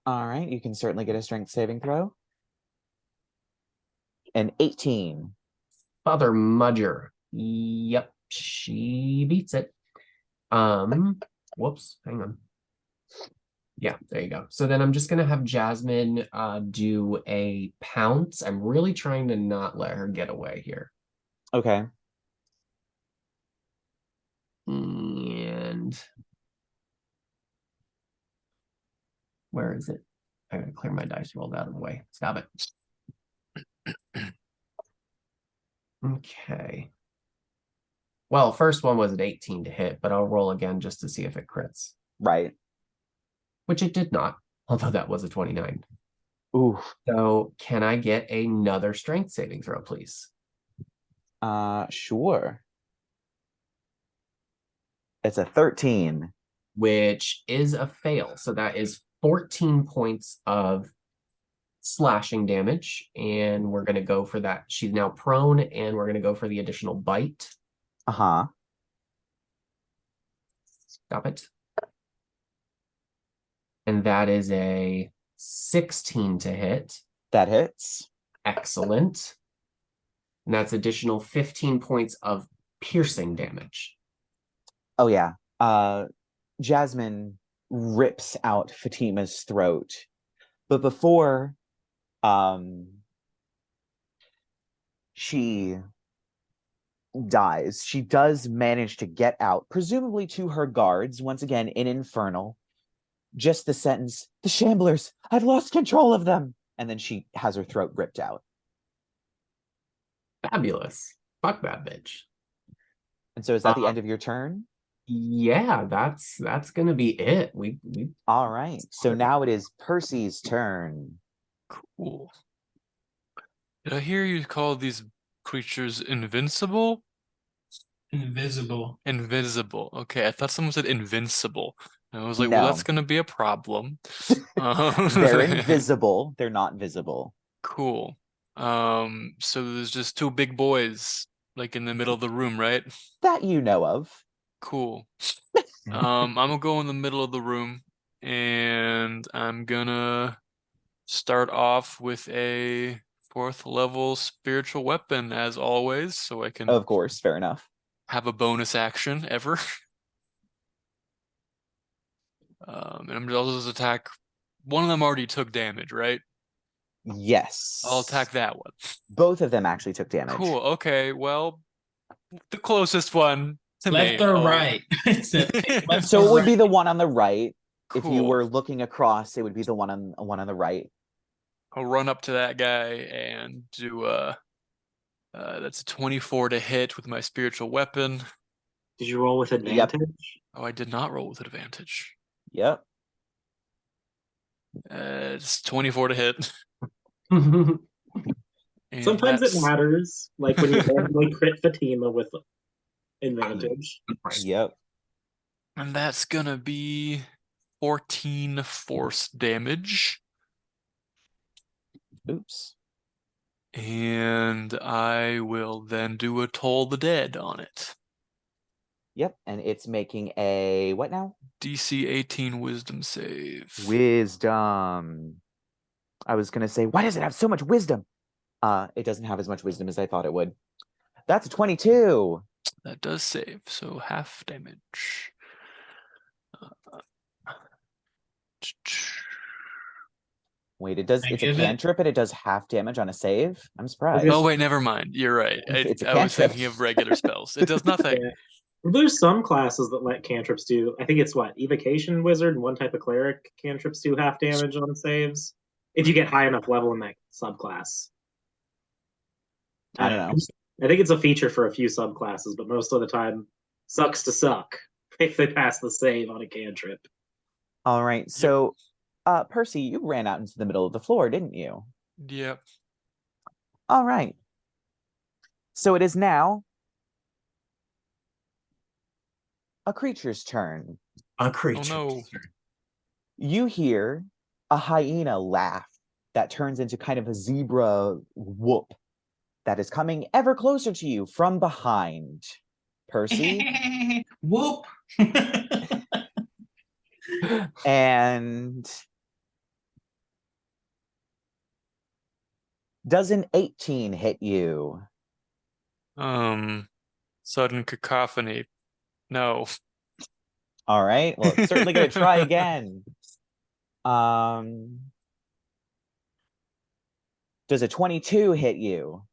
All right, you can certainly get a strength saving throw. An 18. Father Mudger. Yep, she beats it. Whoops, hang on. Yeah, there you go. So then I'm just gonna have Jasmine do a pounce. I'm really trying to not let her get away here. Okay. And where is it? I gotta clear my dice roll out of the way. Stop it. Okay. Well, first one was an 18 to hit, but I'll roll again just to see if it crits. Right. Which it did not, although that was a 29. Ooh. So can I get another strength saving throw, please? Sure. It's a 13. Which is a fail. So that is 14 points of slashing damage. And we're going to go for that. She's now prone, and we're going to go for the additional bite. Uh-huh. Stop it. And that is a 16 to hit. That hits. Excellent. And that's additional 15 points of piercing damage. Oh yeah. Jasmine rips out Fatima's throat. But before she dies, she does manage to get out, presumably to her guards, once again in Infernal. Just the sentence, "The Shamblers, I've lost control of them." And then she has her throat ripped out. Fabulous. Fuck that bitch. And so is that the end of your turn? Yeah, that's gonna be it. We All right. So now it is Percy's turn. Cool. Did I hear you call these creatures invincible? Invisible. Invisible. Okay, I thought someone said invincible. And I was like, No. well, that's gonna be a problem. They're invisible. They're not visible. Cool. So there's just two big boys like in the middle of the room, right? That you know of. Cool. I'm gonna go in the middle of the room, and I'm gonna start off with a 4th level spiritual weapon as always, so I can Of course, fair enough. have a bonus action ever. And I'm just also attack. One of them already took damage, right? Yes. I'll attack that one. Both of them actually took damage. Cool. Okay. Well, the closest one to Left me. or Oh. right? Left So or it would right? be the one on the right. If you Cool. were looking across, it would be the one on the right. I'll run up to that guy and do that's a 24 to hit with my spiritual weapon. Did you roll with advantage? Oh, I did not roll with advantage. Yep. It's 24 to hit. And Sometimes it that's- matters, like when you randomly crit Fatima with advantage. Yep. And that's gonna be 14 force damage. Oops. And I will then do a Toll the Dead on it. Yep. And it's making a what now? DC 18 wisdom save. Wisdom. I was gonna say, why does it have so much wisdom? It doesn't have as much wisdom as I thought it would. That's a 22. That does save, so half damage. Wait, it's a cantrip and it does half damage on a save? I'm surprised. Oh wait, never mind. You're right. It's a I was cantrip. thinking of regular spells. It does nothing. Yeah. There's some classes that let cantrips do. I think it's what Evocation Wizard and one type of Cleric cantrips do half damage on saves if you get high enough level in that subclass. I don't know. I think it's a feature for a few subclasses, but most of the time, sucks to suck if they pass the save on a cantrip. All right. So, Percy, you ran out into the middle of the floor, didn't you? Yep. All right. So it is now a creature's turn. A creature. Oh no. You hear a hyena laugh that turns into kind of a zebra whoop that is coming ever closer to you from behind. Percy? Whoop. And does an 18 hit you? Sudden cacophony. No. All right. Well, it's certainly going to try again. Does a 22 hit you?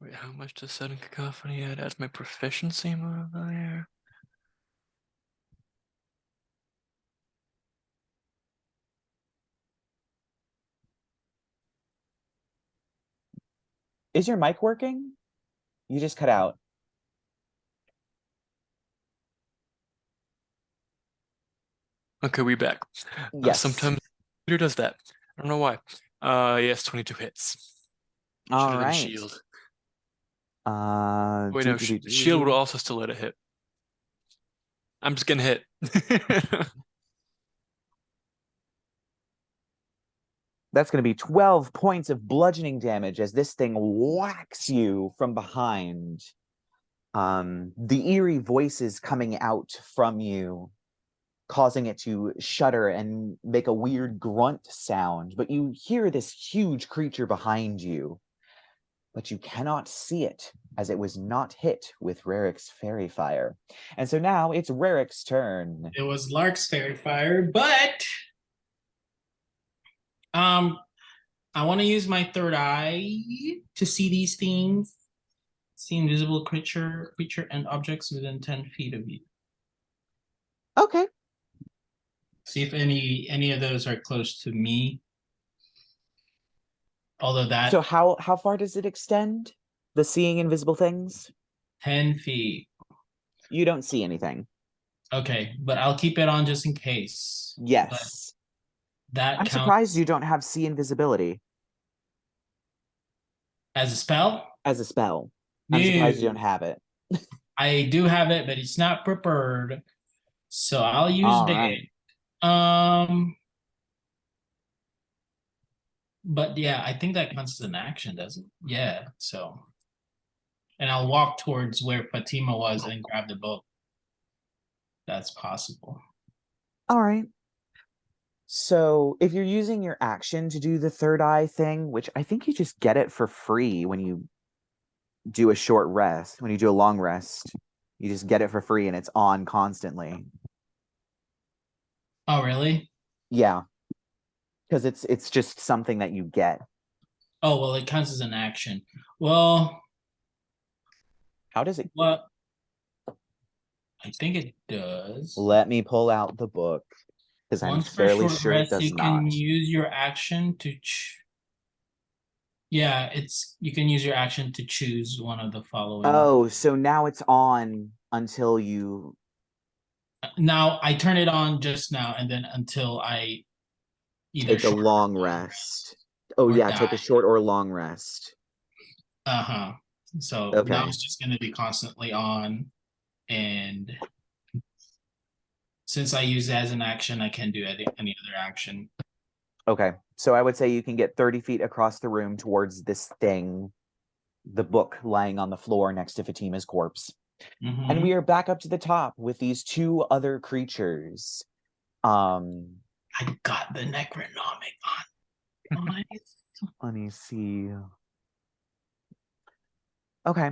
Wait, how much does sudden cacophony add as my proficiency modifier? Is your mic working? You just cut out. Okay, we back. Yes. Sometimes computer does that. I don't know why. Yes, 22 hits. All Should've been right. shield. Wait, no, shield would also still let it hit. I'm just gonna hit. That's going to be 12 points of bludgeoning damage as this thing whacks you from behind. The eerie voices coming out from you, causing it to shudder and make a weird grunt sound. But you hear this huge creature behind you, but you cannot see it as it was not hit with Rerek's fairy fire. And so now it's Rerek's turn. It was Lark's fairy fire, but I want to use my third eye to see these things. See invisible creature and objects within 10 feet of you. Okay. See if any of those are close to me. Although that So how far does it extend? The seeing invisible things? 10 feet. You don't see anything. Okay, but I'll keep it on just in case. Yes. That I'm counts surprised you don't have see invisibility as a spell. as a spell. I'm surprised you don't have it. I do have it, but it's not prepared. So I'll use All that. right. But yeah, I think that counts as an action, doesn't it? Yeah, so. And I'll walk towards where Fatima was and grab the book. That's possible. All right. So if you're using your action to do the third eye thing, which I think you just get it for free when you do a short rest, when you do a long rest, you just get it for free and it's on constantly. Oh, really? Yeah. Because it's just something that you get. Oh, well, it counts as an action. Well, How does it? well, I think it does. Let me pull out the book because I'm Once per fairly short sure it rest, does you not. can use your action to. Yeah, you can use your action to choose one of the following. Oh, so now it's on until you. Now I turn it on just now, and then until I either Take a long rest. Oh or yeah, die. take a short or long rest. Uh-huh. So Okay. now it's just going to be constantly on, and since I use it as an action, I can do any other action. Okay, so I would say you can get 30 feet across the room towards this thing, the book lying on the floor next to Fatima's corpse. Mm-hmm. And we are back up to the top with these two other creatures. I got the necronomic on. Nice. Let me see. Okay.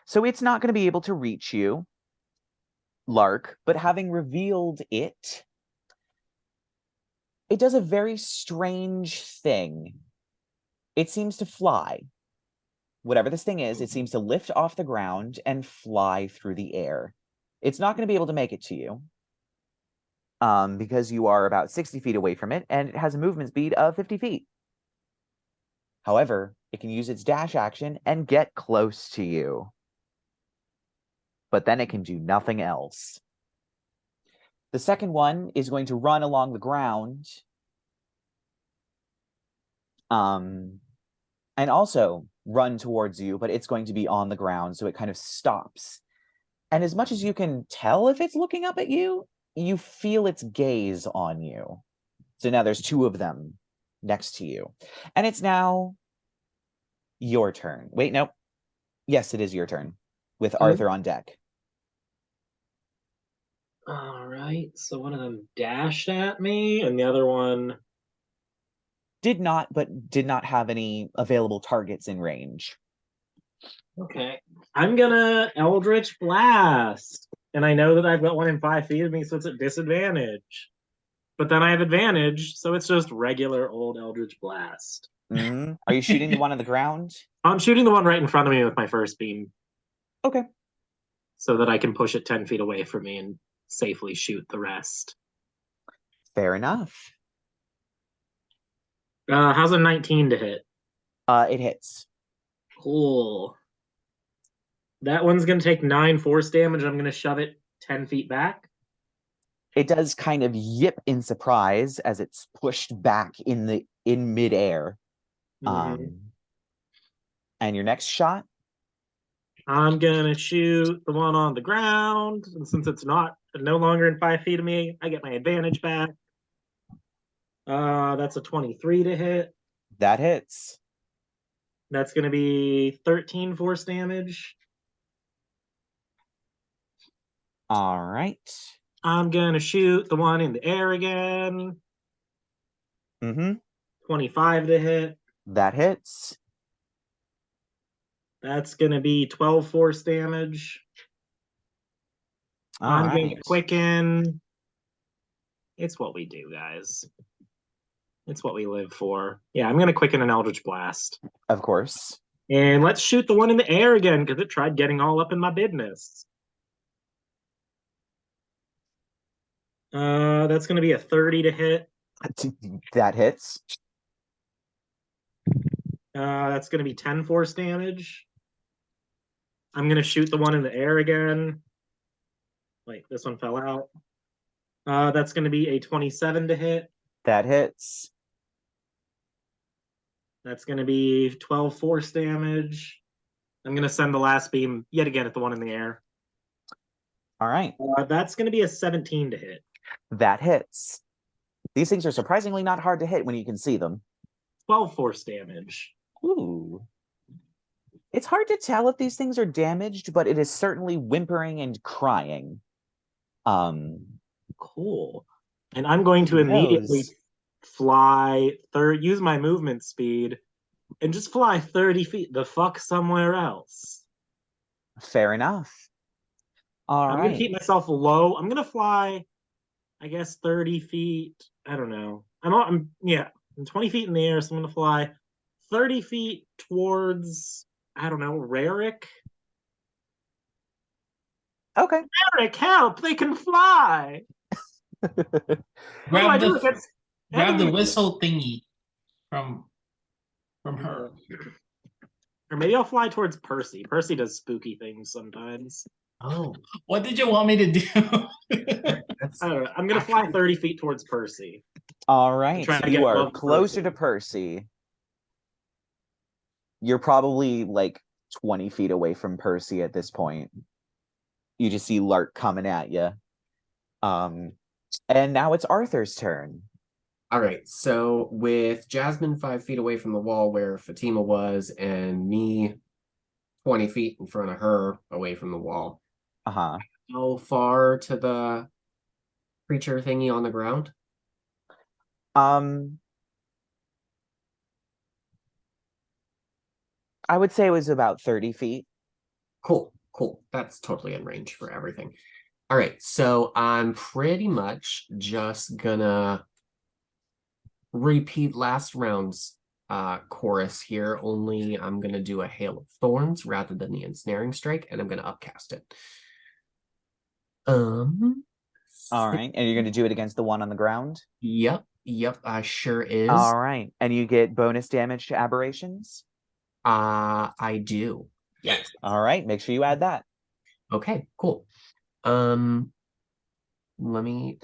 So it's not going to be able to reach you, Lark, but having revealed it, it does a very strange thing. It seems to fly. Whatever this thing is, it seems to lift off the ground and fly through the air. It's not going to be able to make it to you because you are about 60 feet away from it, and it has a movement speed of 50 feet. However, it can use its dash action and get close to you. But then it can do nothing else. The second one is going to run along the ground and also run towards you, but it's going to be on the ground, so it kind of stops. And as much as you can tell if it's looking up at you, you feel its gaze on you. So now there's two of them next to you. And it's now your turn. Wait, nope. Yes, it is your turn with Arthur on deck. All right, so one of them dashed at me, and the other one did not have any available targets in range. Okay. I'm gonna Eldritch Blast. And I know that I've got one in 5 feet of me, so it's at disadvantage. But then I have advantage, so it's just regular old Eldritch Blast. Mm-hmm. Are you shooting the one on the ground? I'm shooting the one right in front of me with my first beam. Okay. So that I can push it 10 feet away from me and safely shoot the rest. Fair enough. How's a 19 to hit? It hits. Cool. That one's going to take 9 force damage. I'm going to shove it 10 feet back. It does kind of yip in surprise as it's pushed back in midair. Mm-hmm. And your next shot? I'm going to shoot the one on the ground. And since it's no longer in 5 feet of me, I get my advantage back. That's a 23 to hit. That hits. That's going to be 13 force damage. All right. I'm going to shoot the one in the air again. Mm-hmm. 25 to hit. That hits. That's going to be 12 force damage. I'm going to quicken. It's what we do, guys. It's what we live for. Yeah, I'm going to quicken an Eldritch Blast. Of course. And let's shoot the one in the air again, because it tried getting all up in my business. That's going to be a 30 to hit. That hits. That's going to be 10 force damage. I'm going to shoot the one in the air again. Wait, this one fell out. That's going to be a 27 to hit. That hits. That's going to be 12 force damage. I'm going to send the last beam yet again at the one in the air. All right. That's going to be a 17 to hit. That hits. These things are surprisingly not hard to hit when you can see them. 12 force damage. Ooh. It's hard to tell if these things are damaged, but it is certainly whimpering and crying. Cool. And I'm going to He immediately goes. fly use my movement speed and just fly 30 feet the fuck somewhere else. Fair enough. All I'm gonna right. keep myself low. I'm gonna fly, I guess, 30 feet. I don't know. I'm 20 feet in the air, so I'm gonna fly 30 feet towards, I don't know, Rerek. Okay. Rerek, help! They can fly. What do I Grab do the against grab the enemies? whistle thingy from her. Or maybe I'll fly towards Percy. Percy does spooky things sometimes. Oh, what did you want me to do? That's I don't know. I'm gonna fly 30 feet towards Percy. All right. Try to You get are above closer Percy. to Percy. You're probably like 20 feet away from Percy at this point. You just see Lark coming at you. And now it's Arthur's turn. all right. So with Jasmine 5 feet away from the wall where Fatima was, and me 20 feet in front of her away from the wall, Uh-huh. how far to the creature thingy on the ground? I would say it was about 30 feet. Cool. That's totally in range for everything. All right, so I'm pretty much just gonna repeat last round's chorus here, only I'm gonna do a Hail of Thorns rather than the Ensnaring Strike, and I'm gonna upcast it. All right. And you're going to do it against the one on the ground? Yep, I sure is. All right. And you get bonus damage to aberrations? I do. Yes. All right. Make sure you add that. Okay, cool. Let me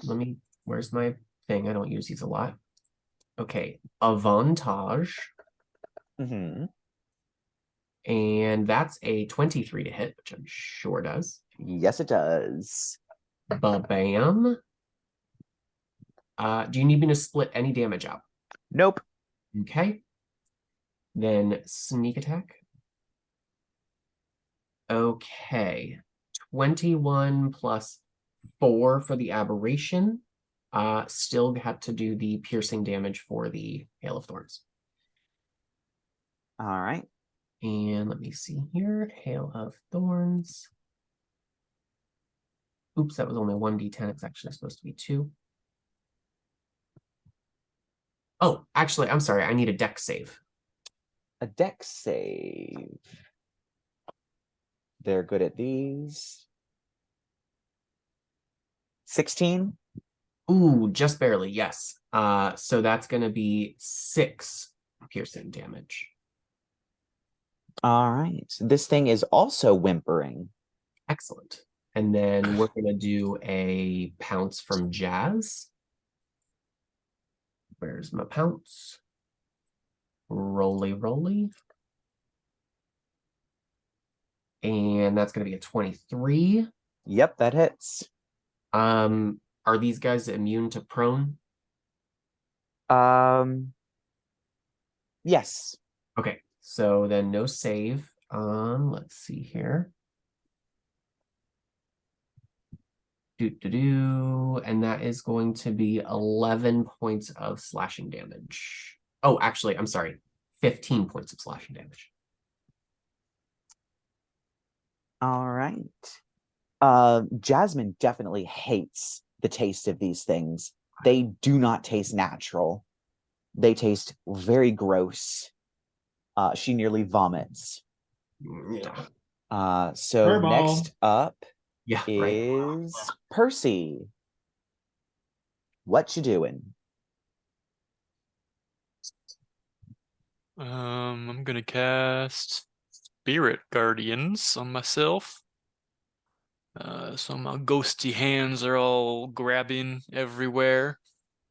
where's my thing? I don't use these a lot. Okay, Avantage. Mm-hmm. And that's a 23 to hit, which I'm sure does. Yes, it does. Ba-bam. Do you need me to split any damage out? Nope. Okay. Then sneak attack. Okay. 21 plus 4 for the aberration. Still have to do the piercing damage for the Hail of Thorns. All right. And let me see here. Hail of Thorns. Oops, that was only 1d10. It's actually supposed to be 2. Oh, actually, I'm sorry. I need a dex save. A dex save. They're good at these. 16? Ooh, just barely, yes. So that's going to be 6 piercing damage. All right. This thing is also whimpering. Excellent. And then we're going to do a pounce from Jazz. Where's my pounce? Roly. And that's going to be a 23. Yep, that hits. Are these guys immune to prone? Yes. Okay, so then no save. Let's see here. And that is going to be 11 points of slashing damage. Oh, actually, I'm sorry, 15 points of slashing damage. All right. Jasmine definitely hates the taste of these things. They do not taste natural. They taste very gross. She nearly vomits. Yeah. So Furball. next up Right. is Percy. What you doing? I'm gonna cast Spirit Guardians on myself. So my ghosty hands are all grabbing everywhere.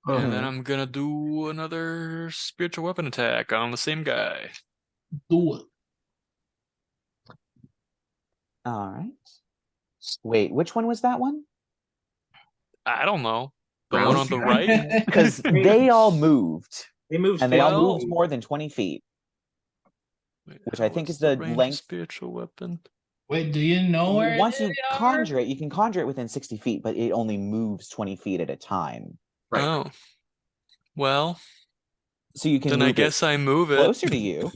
And then I'm gonna do another spiritual weapon attack on the same guy. Do it. All right. Wait, which one was that one? I don't know. The Ground one on the right? Because they all moved. They moved And they all moved 50. more than 20 feet. Wait, Which I think what's is the range of length. spiritual weapon. Wait, do you know Well, where once they you are? conjure it, you can conjure it within 60 feet, but it only moves 20 feet at a time. Right. Oh. Well, So you can then move I guess I move it it. closer to you.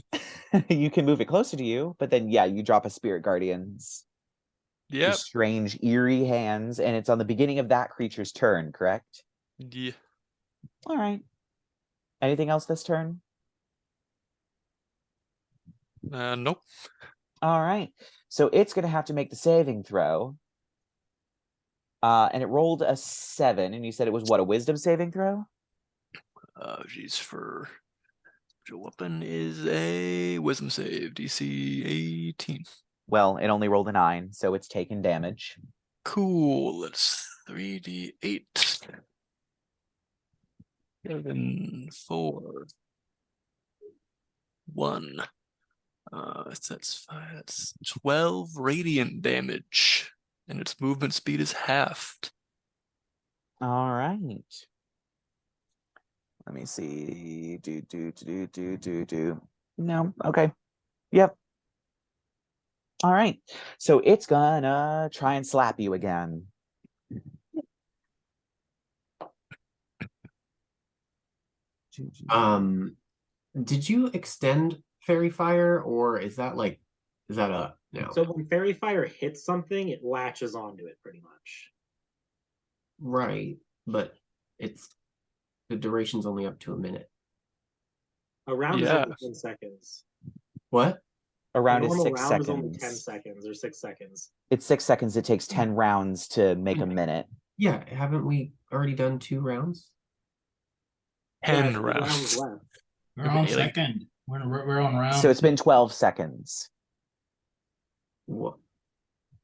You can move it closer to you, but then yeah, you drop a Spirit Guardians. Yep. These strange, eerie hands, and it's on the beginning of that creature's turn, correct? Yeah. All right. Anything else this turn? Nope. All right. So it's going to have to make the saving throw. And it rolled a 7, and you said it was what, a wisdom saving throw? Geez, for your weapon is a wisdom save, DC 18. Well, it only rolled a 9, so it's taken damage. Cool. That's 3d8. 7, 4, 1. That's 5. That's 12 radiant damage, and its movement speed is halved. All right. Let me see. Do. No. Okay. Yep. All right. So it's gonna try and slap you again. Did you extend Fairy Fire, or is that a no? So when Fairy Fire hits something, it latches onto it pretty much. Right, but the duration's only up to a minute. A round is Yeah. only 10 seconds. What? A round is normal 6 round is only 10 seconds. seconds or 6 seconds. It's 6 seconds. It takes 10 rounds to make a minute. Yeah, haven't we already done 2 rounds? 10 2 rounds. left. We're on Okay, like- second. We're on round. So it's been 12 seconds. What?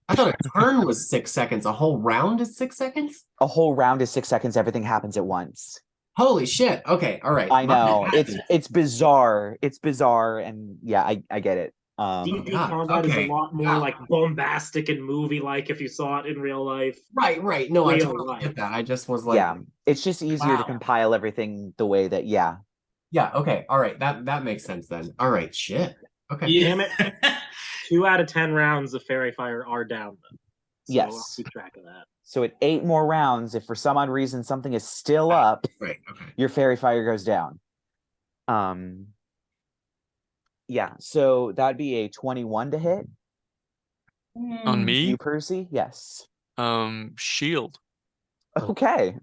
I thought a turn was 6 seconds. A whole round is 6 seconds? A whole round is 6 seconds. Everything happens at once. Holy shit. Okay, all right. I know. My bad. It's bizarre. It's bizarre, and yeah, I get it. D&D God, combat is okay. a lot more like bombastic and movie-like if you saw it in real life. Right. No, I Real totally life. get that. I just was like, yeah, it's just easier to Wow. compile everything the way that, yeah. yeah, okay, all right. That makes sense then. All right, shit. Okay. Yeah. Damn it. 2 out of 10 rounds of Fairy Fire are down, though. So Yes. I'll keep track of that. So at 8 more rounds, if for some odd reason something is still up, Right, okay. your Fairy Fire goes down. Yeah, so that'd be a 21 to hit. On me? You, Percy? Yes. Shield. Okay.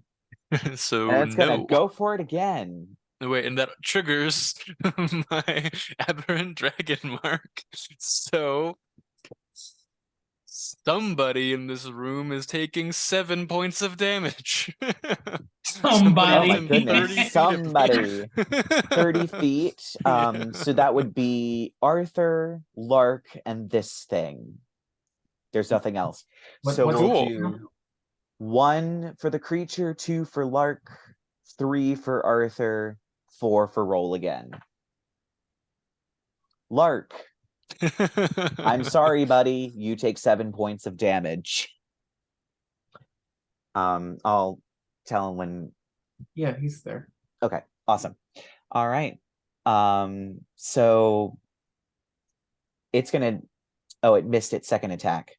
So And it's gonna no. go for it again. Wait, and that triggers my aberrant dragon mark. So somebody in this room is taking 7 points of damage. Somebody. Oh my within 30 goodness. feet of me. Somebody. 30 feet. Yeah. So that would be Arthur, Lark, and this thing. There's nothing else. So What's we'll Cool. do 1 for the creature, 2 for Lark, 3 for Arthur, 4 for roll again. Lark, I'm sorry, buddy. You take 7 points of damage. I'll tell him when. Yeah, he's there. Okay, awesome. All right. So it's gonna. Oh, it missed its second attack.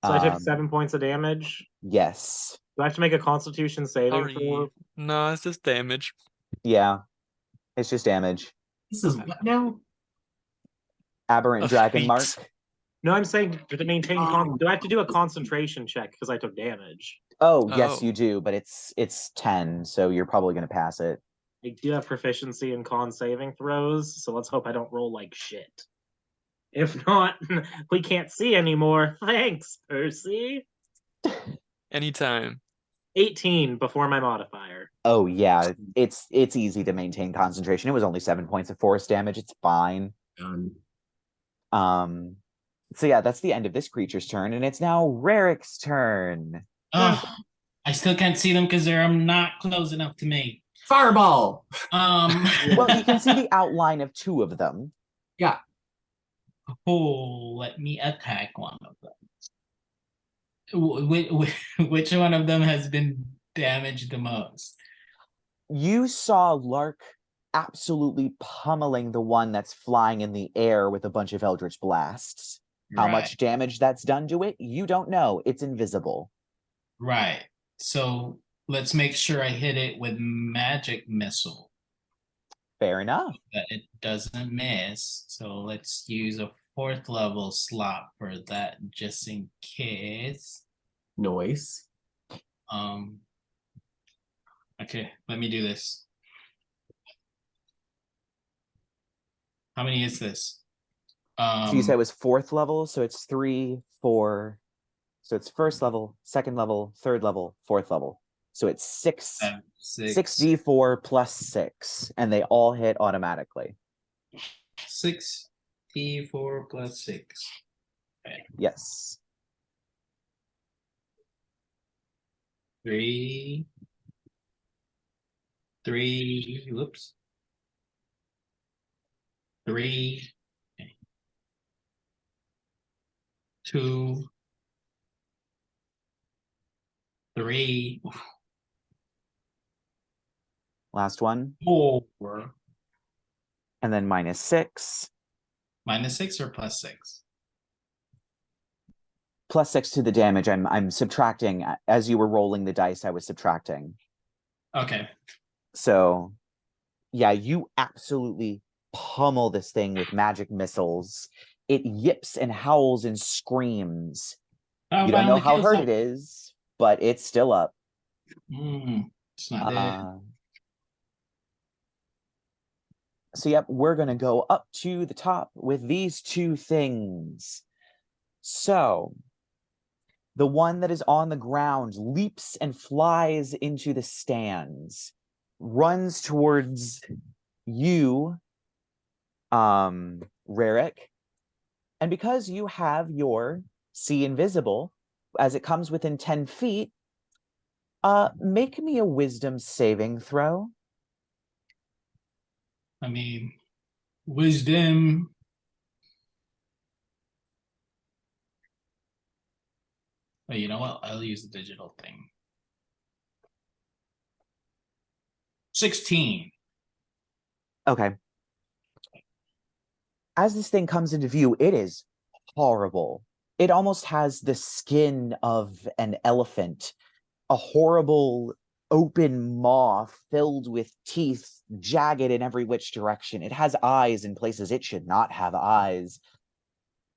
So I took 7 points of damage. Yes. Do I have to make a Constitution saving throw? No, it's just damage. Yeah. It's just damage. This is what now? Aberrant A dragon feat. mark. No, I'm saying to maintain. Oh. Do I have to do a concentration check because I took damage? Oh, yes, Oh. you do, but it's 10, so you're probably gonna pass it. I do have proficiency in con saving throws, so let's hope I don't roll like shit. If not, we can't see anymore. Thanks, Percy. Anytime. 18 before my modifier. Oh yeah, it's easy to maintain concentration. It was only 7 points of force damage. It's fine. So yeah, that's the end of this creature's turn, and it's now Rerek's turn. Oh, I still can't see them because they're not close enough to me. Fireball! Well, you can see the outline of 2 of them. Yeah. Oh, let me attack one of them. Which one of them has been damaged the most? You saw Lark absolutely pummeling the one that's flying in the air with a bunch of Eldritch Blasts. How Right. much damage that's done to it, you don't know. It's invisible. Right. So let's make sure I hit it with magic missile. Fair enough. That it doesn't miss. So let's use a 4th level slot for that just in case. Noise. Okay, let me do this. How many is this? So you said it was 4th level, so it's 3, 4. So it's 1st level, 2nd level, 3rd level, 4th level. So it's 6d4 plus 6, and they all hit automatically. 6d4 plus 6. Okay. Yes. 3. Whoops. 3. Okay. 2. 3. Last one. 4. And then -6. -6 or plus 6? Plus 6 to the damage. I'm subtracting. As you were rolling the dice, I was subtracting. Okay. So, yeah, you absolutely pummel this thing with magic missiles. It yips and howls and screams. You don't know how hurt it is, but it's still up. It's not dead. So, yep, we're going to go up to the top with these two things. So, the one that is on the ground leaps and flies into the stands, runs towards you, Rerek. And because you have your See Invisible, as it comes within 10 feet, make me a wisdom saving throw. I mean, wisdom. Oh, you know what? I'll use the digital thing. 16. Okay. As this thing comes into view, it is horrible. It almost has the skin of an elephant, a horrible open maw filled with teeth, jagged in every which direction. It has eyes in places it should not have eyes.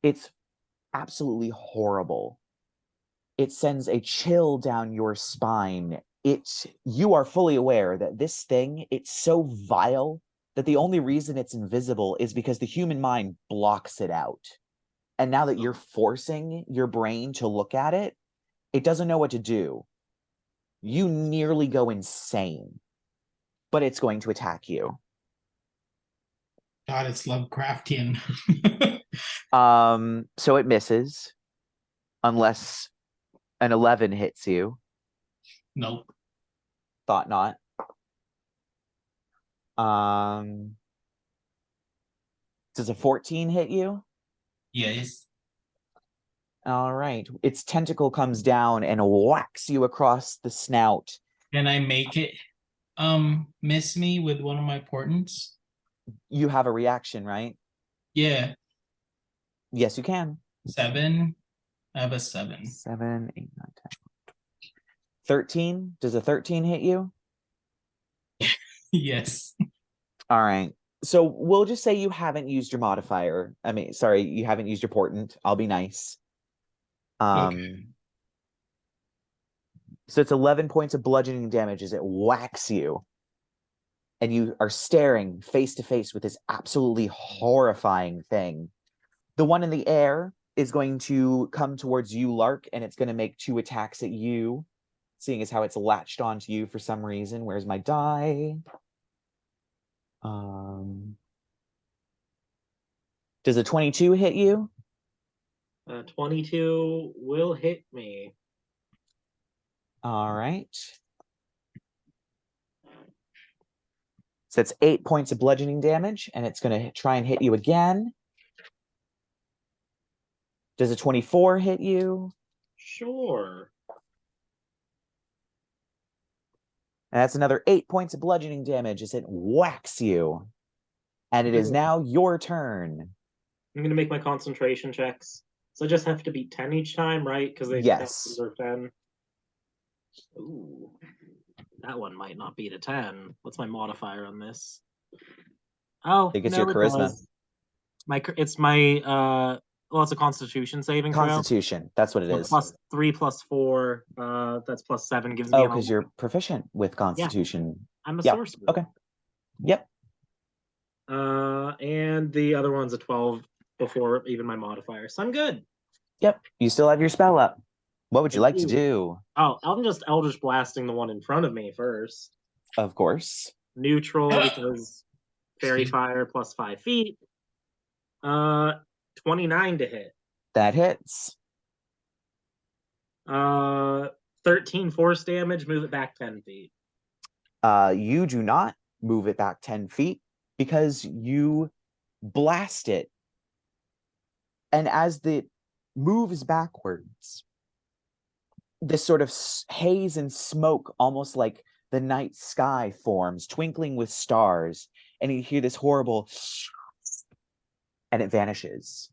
It's absolutely horrible. It sends a chill down your spine. You are fully aware that this thing, it's so vile that the only reason it's invisible is because the human mind blocks it out. And now that you're forcing your brain to look at it, it doesn't know what to do. You nearly go insane, but it's going to attack you. God, it's Lovecraftian. So it misses, unless an 11 hits you. Nope. Thought not. Does a 14 hit you? Yes. All right. Its tentacle comes down and whacks you across the snout. Can I make it miss me with one of my portents? You have a reaction, right? Yeah. Yes, you can. 7. I have a 7. 7, 8, 9, 10. 13? Does a 13 hit you? Yes. All right. So we'll just say you haven't used your modifier. I mean, sorry, you haven't used your portent. I'll be nice. Okay. So it's 11 points of bludgeoning damage as it whacks you. And you are staring face to face with this absolutely horrifying thing. The one in the air is going to come towards you, Lark, and it's going to make 2 attacks at you, seeing as how it's latched onto you for some reason. Where's my die? Does a 22 hit you? 22 will hit me. All right. So it's 8 points of bludgeoning damage, and it's going to try and hit you again. Does a 24 hit you? Sure. And that's another 8 points of bludgeoning damage as it whacks you. And it is now your turn. I'm going to make my concentration checks. So I just have to beat 10 each time, right? Because they Yes. are 10. Ooh. That one might not beat a 10. What's my modifier on this? Oh, I think it's no, your it charisma. does. It's my well, it's a Constitution saving throw. Constitution. That's what it So is. +3 +4. That's +7 gives me. Oh, because you're proficient with Constitution. I'm a Yeah. sorcerer. Okay. Yep. And the other one's a 12 before even my modifier, so I'm good. Yep. You still have your spell up. What would you Thank like to do? Oh, I'm just Eldritch Blasting the one in front of me first. Of course. Neutral because Fairy Fire plus 5 feet. 29 to hit. That hits. 13 force damage, move it back 10 feet. You do not move it back 10 feet because you blast it. And as it moves backwards, this sort of haze and smoke, almost like the night sky, forms, twinkling with stars. And you hear this horrible, and it vanishes.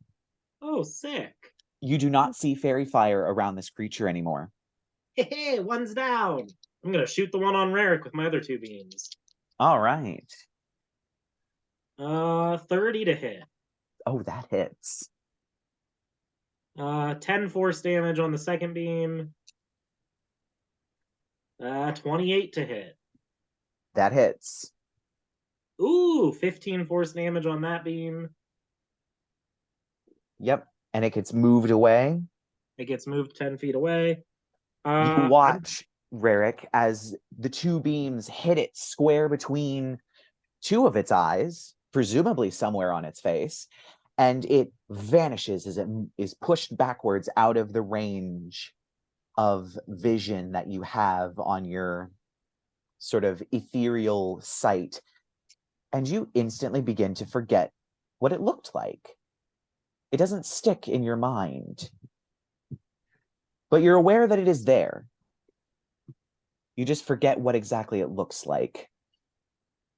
Oh, sick. You do not see fairy fire around this creature anymore. Hey, one's down. I'm going to shoot the one on Rerek with my other 2 beams. All right. 30 to hit. Oh, that hits. 10 force damage on the second beam. 28 to hit. That hits. Ooh, 15 force damage on that beam. Yep. And it gets moved away. It gets moved 10 feet away. You watch, Rerek, as the 2 beams hit it square between 2 of its eyes, presumably somewhere on its face, and it vanishes as it is pushed backwards out of the range of vision that you have on your sort of ethereal sight. And you instantly begin to forget what it looked like. It doesn't stick in your mind. But you're aware that it is there. You just forget what exactly it looks like.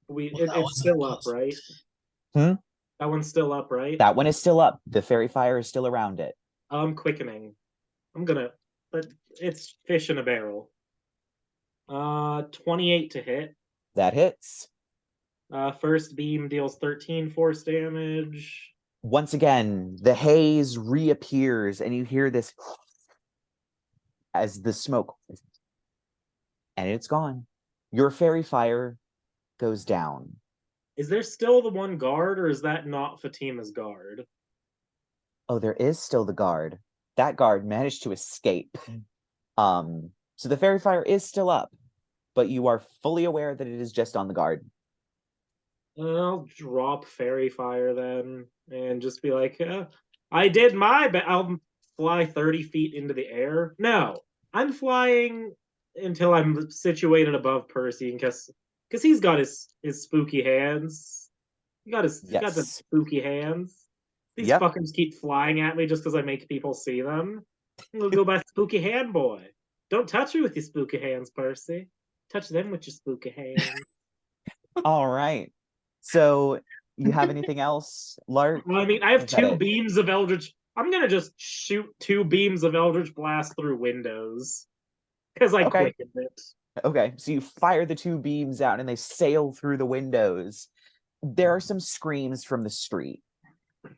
It's still up, right? Hmm? That one's still up, right? That one is still up. The fairy fire is still around it. I'm quickening. But it's fish in a barrel. 28 to hit. That hits. First beam deals 13 force damage. Once again, the haze reappears and you hear this as the smoke, and it's gone. Your fairy fire goes down. Is there still the one guard, or is that not Fatima's guard? Oh, there is still the guard. That guard managed to escape. So the fairy fire is still up, but you are fully aware that it is just on the guard. I'll drop fairy fire then, and just be like, I did my best. I'll fly 30 feet into the air. No, I'm flying until I'm situated above Percy, because he's got his spooky hands. He got the spooky hands. These fuckers keep flying at me just because I make people see them. We'll go by Spooky Hand Boy. Don't touch me with your spooky hands, Percy. Touch them with your spooky hands. All right. So, you have anything else, Lark? Well, I mean, I have 2 beams of Eldritch. I'm going to just shoot 2 beams of Eldritch Blast through windows. Because I quickened it. Okay, so you fire the 2 beams out and they sail through the windows. There are some screams from the street. We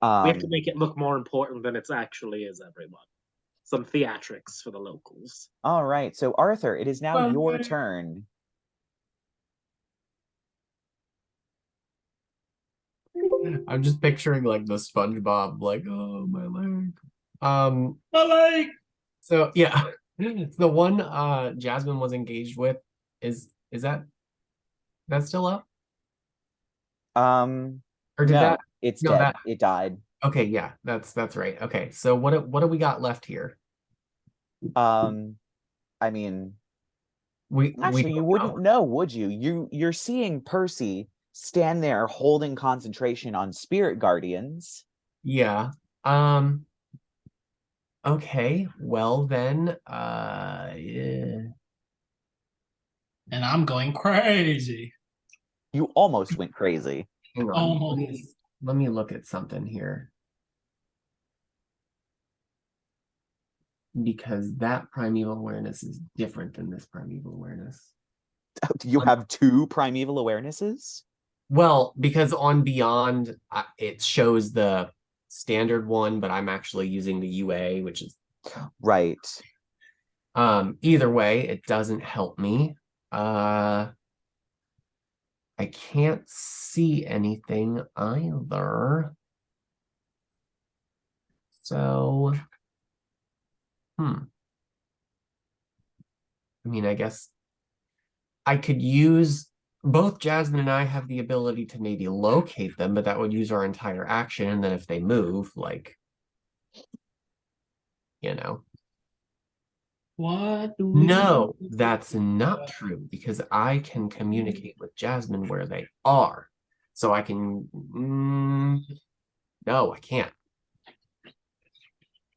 have to make it look more important than it actually is, everyone. Some theatrics for the locals. All right, so Arthur, it is now your turn. I'm just picturing like the SpongeBob, like, oh, my leg. My leg! So yeah, the one Jasmine was engaged with is that still up? Or did no, it's dead. It died. Okay, yeah, that's right. Okay, so what do we got left here? I mean, you wouldn't know, would you? You're seeing Percy stand there holding concentration on spirit guardians. Yeah. Okay, well then, yeah. And I'm going crazy. You almost went crazy. Hang on. Let me look at something here. because that primeval awareness is different than this primeval awareness. You have two primeval awarenesses? Well, because on Beyond, it shows the standard one, but I'm actually using the UA, which is right. Either way, it doesn't help me. I can't see anything either. So, I mean, I guess I could use both Jasmine and I have the ability to maybe locate them, but that would use our entire action. And then if they move, like, you know. What do we No, do? that's not true because I can communicate with Jasmine where they are. So I can. No, I can't.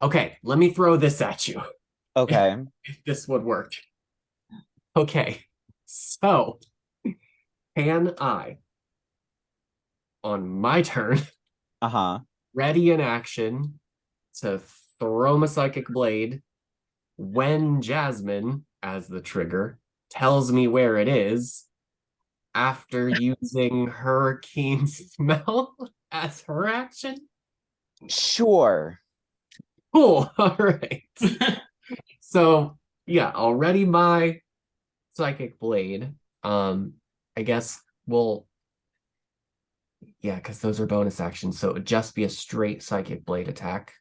Okay, let me throw this at you. Okay. If this would work. Okay, so can I, on my turn, ready in action to throw my psychic blade when Jasmine, as the trigger, tells me where it is after using her keen smell as her action? Sure. Cool. All right. So, yeah, I'll ready my psychic blade. I guess we'll... Yeah, because those are bonus actions, so it would just be a straight psychic blade attack.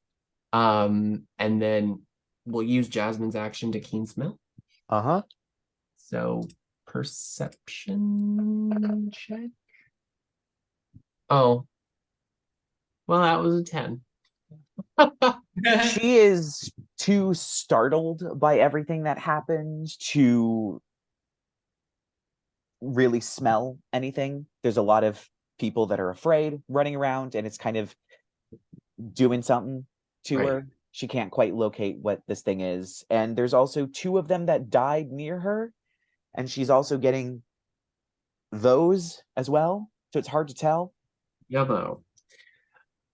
And then we'll use Jasmine's action to keen smell. So perception check. Oh, well, that was a 10. She is too startled by everything that happened to really smell anything. There's a lot of people that are afraid running around, and it's kind of doing something to her. She can't quite locate what this thing is. And there's also two of them that died near her, and she's also getting those as well. So it's hard to tell. Yummo.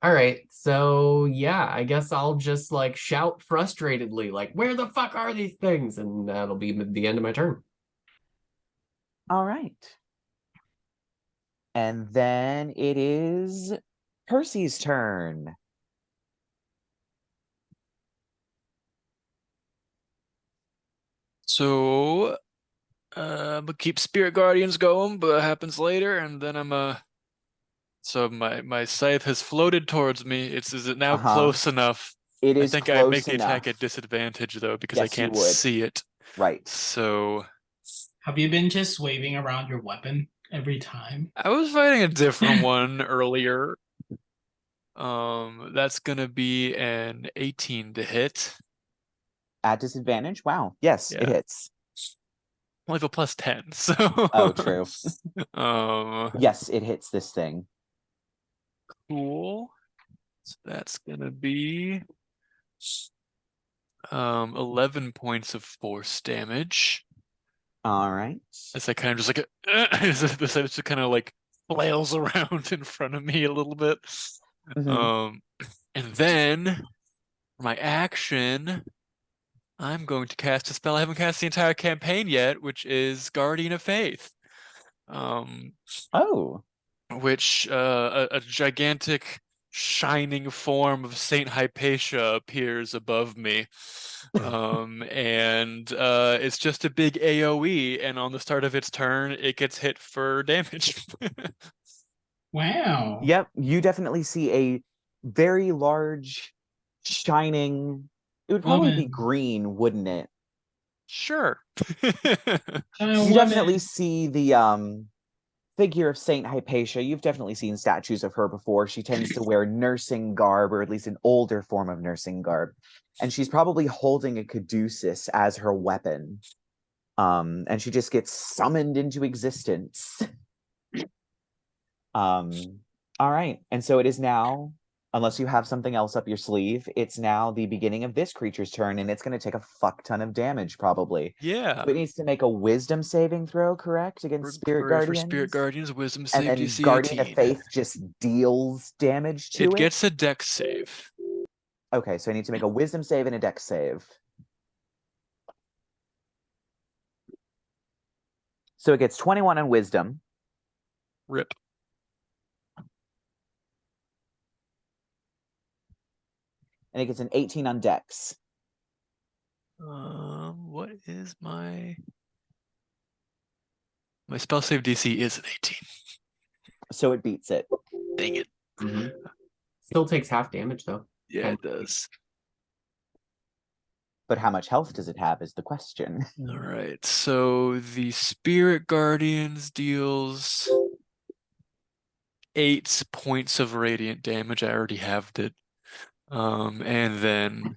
All right, so yeah, I guess I'll just like shout frustratedly, like, where the fuck are these things? And that'll be the end of my turn. All right. And then it is Percy's turn. So, but keep Spirit Guardians going, but it happens later, and then so my scythe has floated towards me. Is it now close enough? It is. I think I make the attack at disadvantage though because I can't see it. Right. So have you been just waving around your weapon every time? I was fighting a different one earlier. That's gonna be an 18 to hit. At disadvantage? Wow. Yes, it hits. I have a plus 10, so oh, true. Yes, it hits this thing. Cool. So that's gonna be 11 points of force damage. All right. As I kind of just like it just kind of like flails around in front of me a little bit. And then for my action, I'm going to cast a spell I haven't cast the entire campaign yet, which is Guardian of Faith. Which a gigantic shining form of Saint Hypatia appears above me. And it's just a big AoE, and on the start of its turn, it gets hit for damage. Wow. Yep, you definitely see a very large, shining... It would probably be green, wouldn't it? Sure. You definitely see the figure of Saint Hypatia. You've definitely seen statues of her before. She tends to wear nursing garb, or at least an older form of nursing garb. And she's probably holding a caduceus as her weapon. And she just gets summoned into existence. All right. And so it is now, unless you have something else up your sleeve, it's now the beginning of this creature's turn, and it's going to take a fuck ton of damage, probably. Yeah. So it needs to make a wisdom saving throw, correct? Against Spirit Guardians? For Spirit Guardians, wisdom save and then DC Guardian 18. of Faith just deals damage to it? It gets a dex save. Okay, so I need to make a wisdom save and a dex save. So it gets 21 on wisdom. Rip. And it gets an 18 on dex. What is my spell save DC is an 18. So it beats it. Dang it. Still takes half damage though. Yeah, it does. But how much health does it have is the question. All right. So the Spirit Guardians deals 8 points of radiant damage. I already halved it. And then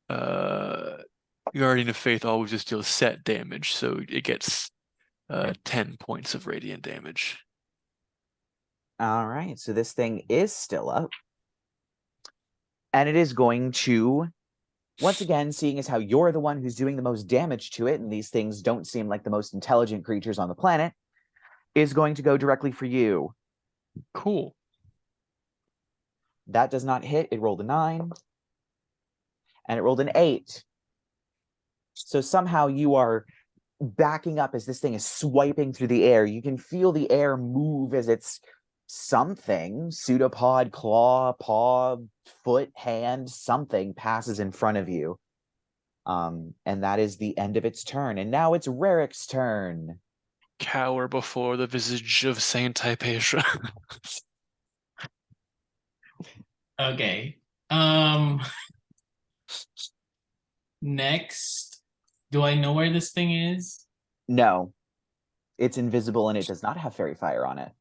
Guardian of Faith always just deals set damage, so it gets 10 points of radiant damage. All right, so this thing is still up. And it is going to, once again, seeing as how you're the one who's doing the most damage to it, and these things don't seem like the most intelligent creatures on the planet, is going to go directly for you. Cool. That does not hit. It rolled a 9. And it rolled an 8. So somehow you are backing up as this thing is swiping through the air. You can feel the air move as it's something, pseudopod, claw, paw, foot, hand, something passes in front of you. And that is the end of its turn. And now it's Rerek's turn. Cower before the visage of Saint Hypatia. Okay. Next, do I know where this thing is? No. It's invisible and it does not have fairy fire on it.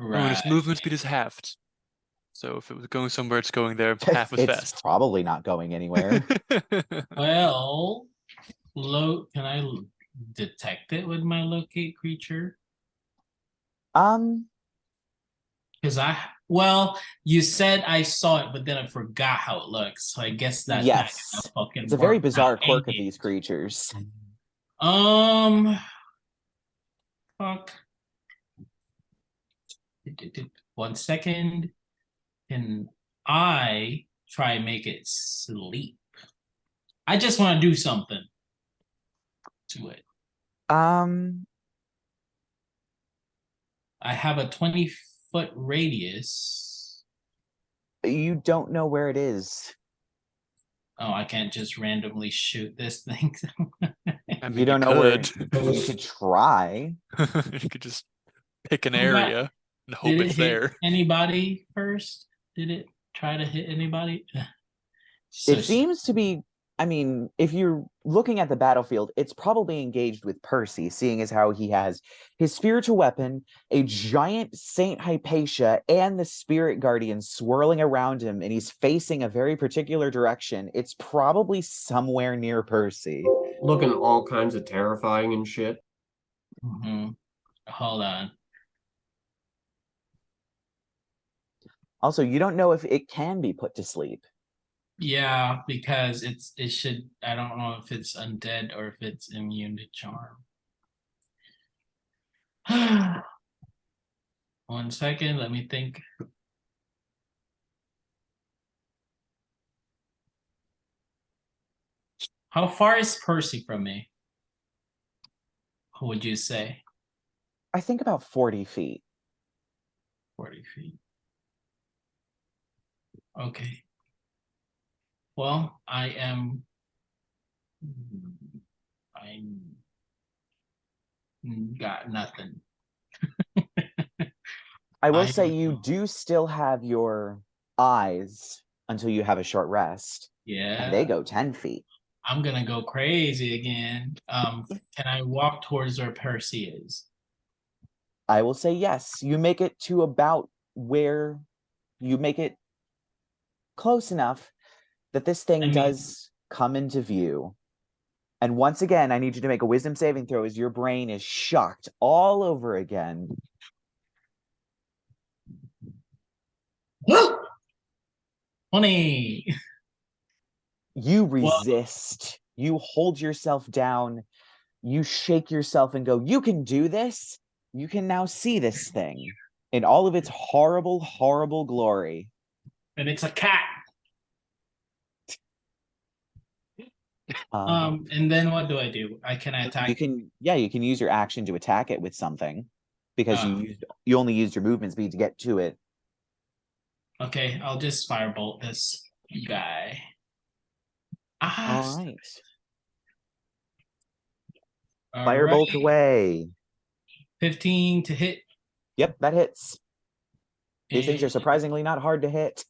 Oh, and its movement speed is halved. So if it was going somewhere, it's going there half as It's fast. probably not going anywhere. Well, can I detect it with my locate creature? Because you said I saw it, but then I forgot how it looks. So I guess that's yes. not gonna fucking It's a very work. bizarre quirk of these creatures. Fuck. 1 second. Can I try and make it sleep? I just want to do something to it. I have a 20-foot radius. You don't know where it is. Oh, I can't just randomly shoot this thing. I mean, you don't know where. could. You could try. You could just pick an area and hope it's there. Anybody first? Did it try to hit anybody? It seems to be. I mean, if you're looking at the battlefield, it's probably engaged with Percy, seeing as how he has his spiritual weapon, a giant Saint Hypatia, and the Spirit Guardian swirling around him, and he's facing a very particular direction. It's probably somewhere near Percy. Looking all kinds of terrifying and shit. Hold on. Also, you don't know if it can be put to sleep. Yeah, because it should. I don't know if it's undead or if it's immune to charm. 1 second, let me think. How far is Percy from me? What would you say? I think about 40 feet. 40 feet. Okay. Well, I got nothing. I will say you do still have your eyes until you have a short rest. Yeah. And they go 10 feet. I'm gonna go crazy again. Can I walk towards where Percy is? I will say yes. You make it to about where you make it close enough that this thing does come into view. And once again, I need you to make a wisdom saving throw as your brain is shocked all over again. 20. You resist. You hold yourself down. You shake yourself and go, you can do this. You can now see this thing in all of its horrible, horrible glory. And it's a cat. And then what do I do? Can I attack? You can use your action to attack it with something, because Oh. you only used your movement speed to get to it. Okay, I'll just firebolt this guy. All right. All Firebolt right. away. 15 to hit. Yep, that hits. These things are and surprisingly not hard to hit.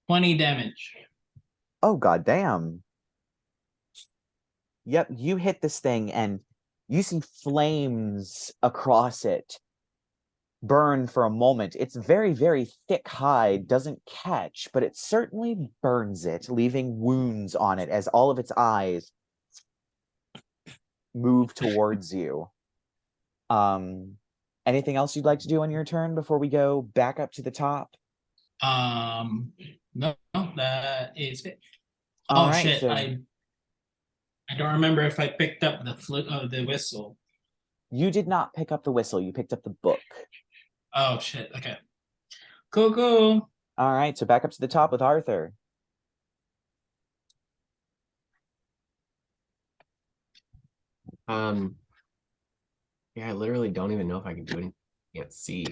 20 damage. Oh, goddamn. Yep, you hit this thing and you see flames across it burn for a moment. Its very, very thick hide doesn't catch, but it certainly burns it, leaving wounds on it as all of its eyes move towards you. Anything else you'd like to do on your turn before we go back up to the top? No, that is it. All Oh right, shit! so I don't remember if I picked up the whistle. you did not pick up the whistle. You picked up the book. Oh shit! Okay. Cool. All right, so back up to the top with Arthur. Yeah, I literally don't even know if I can do anything. I can't see.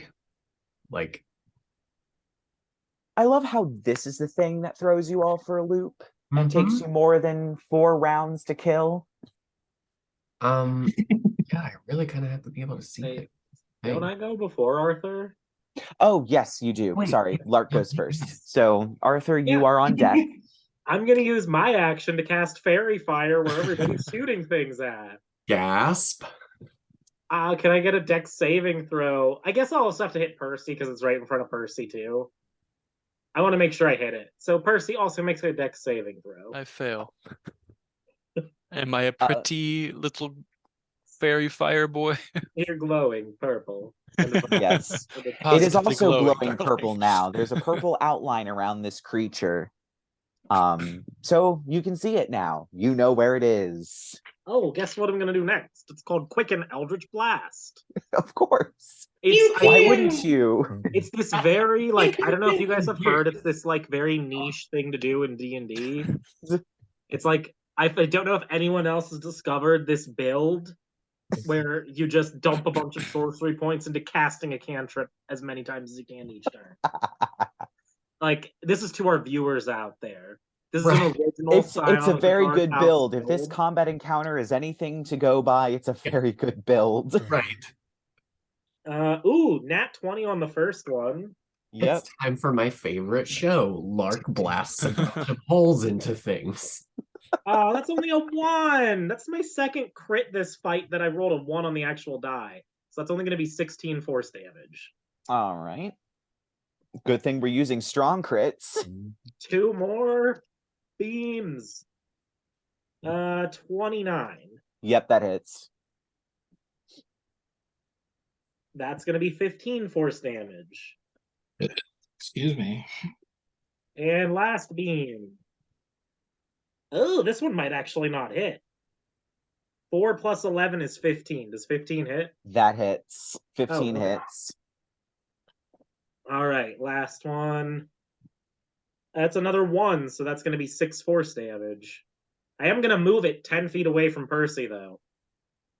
Like, I love how this is the thing that throws you all for a loop and takes Mhm. you more than 4 rounds to kill. yeah, I really kind of have to be able to see Hey, things. Don't I go before Arthur? Oh, yes, you do. Wait. Sorry, Lark goes first. Yes. So, Arthur, you Yeah. are on deck. I'm gonna use my action to cast Fairy Fire where everybody's shooting things at. Gasp. Can I get a dex saving throw? I guess I'll also have to hit Percy because it's right in front of Percy too. I want to make sure I hit it. So Percy also makes a dex saving throw. I fail. Am I a pretty little fairy fire boy? You're glowing purple. Yes. It is Positively also glowing darling. purple now. There's a purple outline around this creature. So you can see it now. You know where it is. Oh, guess what I'm gonna do next? It's called Quicken Eldritch Blast. Of course. Why wouldn't you? It's this very I don't know if you guys have heard. It's this very niche thing to do in D&D. It's I don't know if anyone else has discovered this build where you just dump a bunch of sorcery points into casting a cantrip as many times as you can each turn. This is to our viewers out there. This is an original. It's a very good build. If this build. combat encounter is anything to go by, it's a very good build. Right. Ooh, nat 20 on the first one. Yep. It's time for my favorite show. Lark blasts a bunch of holes into things. Oh, that's only a 1. That's my second crit this fight that I rolled a 1 on the actual die. So that's only going to be 16 force damage. All right. Good thing we're using strong crits. 2 more beams. 29. Yep, that hits. That's going to be 15 force damage. Excuse me. And last beam. Oh, this one might actually not hit. 4 plus 11 is 15. Does 15 hit? That hits. 15 okay. hits. All right, last one. That's another 1, so that's going to be 6 force damage. I am going to move it 10 feet away from Percy, though.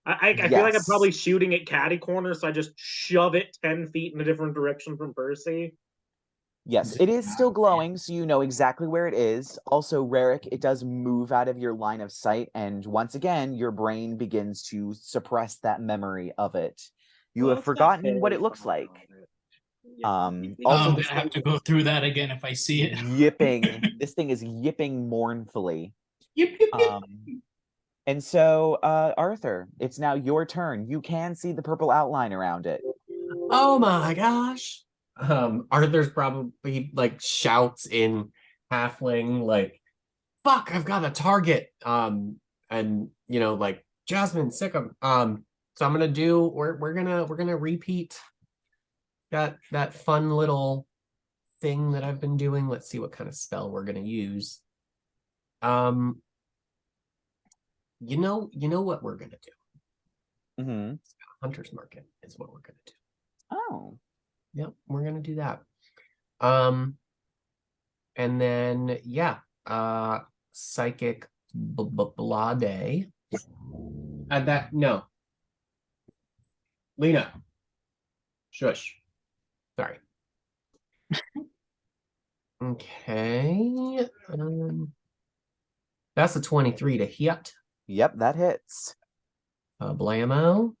I feel like I'm probably shooting at catty corner, so I just shove it 10 feet in a different direction from Percy. Yes, it is still glowing, so you know exactly where it is. Also, Rerek, it does move out of your line of sight, and once again, your brain begins to suppress that memory of it. You have forgotten what it looks like. I'm Also, gonna have to go through that again if I see it. Yipping. This thing is yipping mournfully. Yip, yip, yip. And so, Arthur, it's now your turn. You can see the purple outline around it. Oh my gosh. Arthur's probably shouts in halfling fuck, I've got a target. And Jasmine, sick of so I'm gonna do we're gonna repeat that fun little thing that I've been doing. Let's see what kind of spell we're gonna use. You know what we're gonna do. Mm-hmm. Hunter's Market is what we're gonna do. Oh. Yep, we're gonna do that. And then psychic Blade. No. Lena. Shush. Sorry. Okay. That's a 23 to hit. Yep, that hits. Blammo.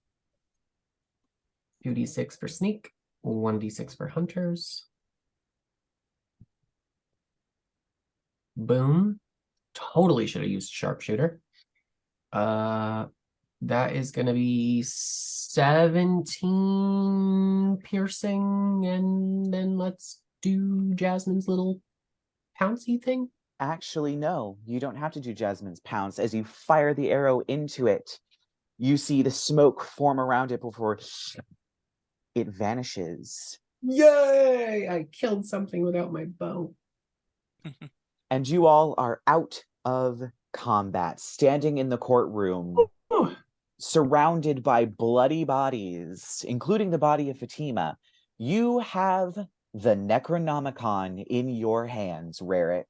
2d6 for sneak. 1d6 for hunters. Boom. Totally should have used sharpshooter. That is going to be 17 piercing, and then let's do Jasmine's little pouncy thing. Actually, no, you don't have to do Jasmine's pounce. As you fire the arrow into it, you see the smoke form around it before it vanishes. Yay! I killed something without my bow. And you all are out of combat, standing in the courtroom, surrounded by bloody bodies, including the body of Fatima. You have the Necronomicon in your hands, Rerek.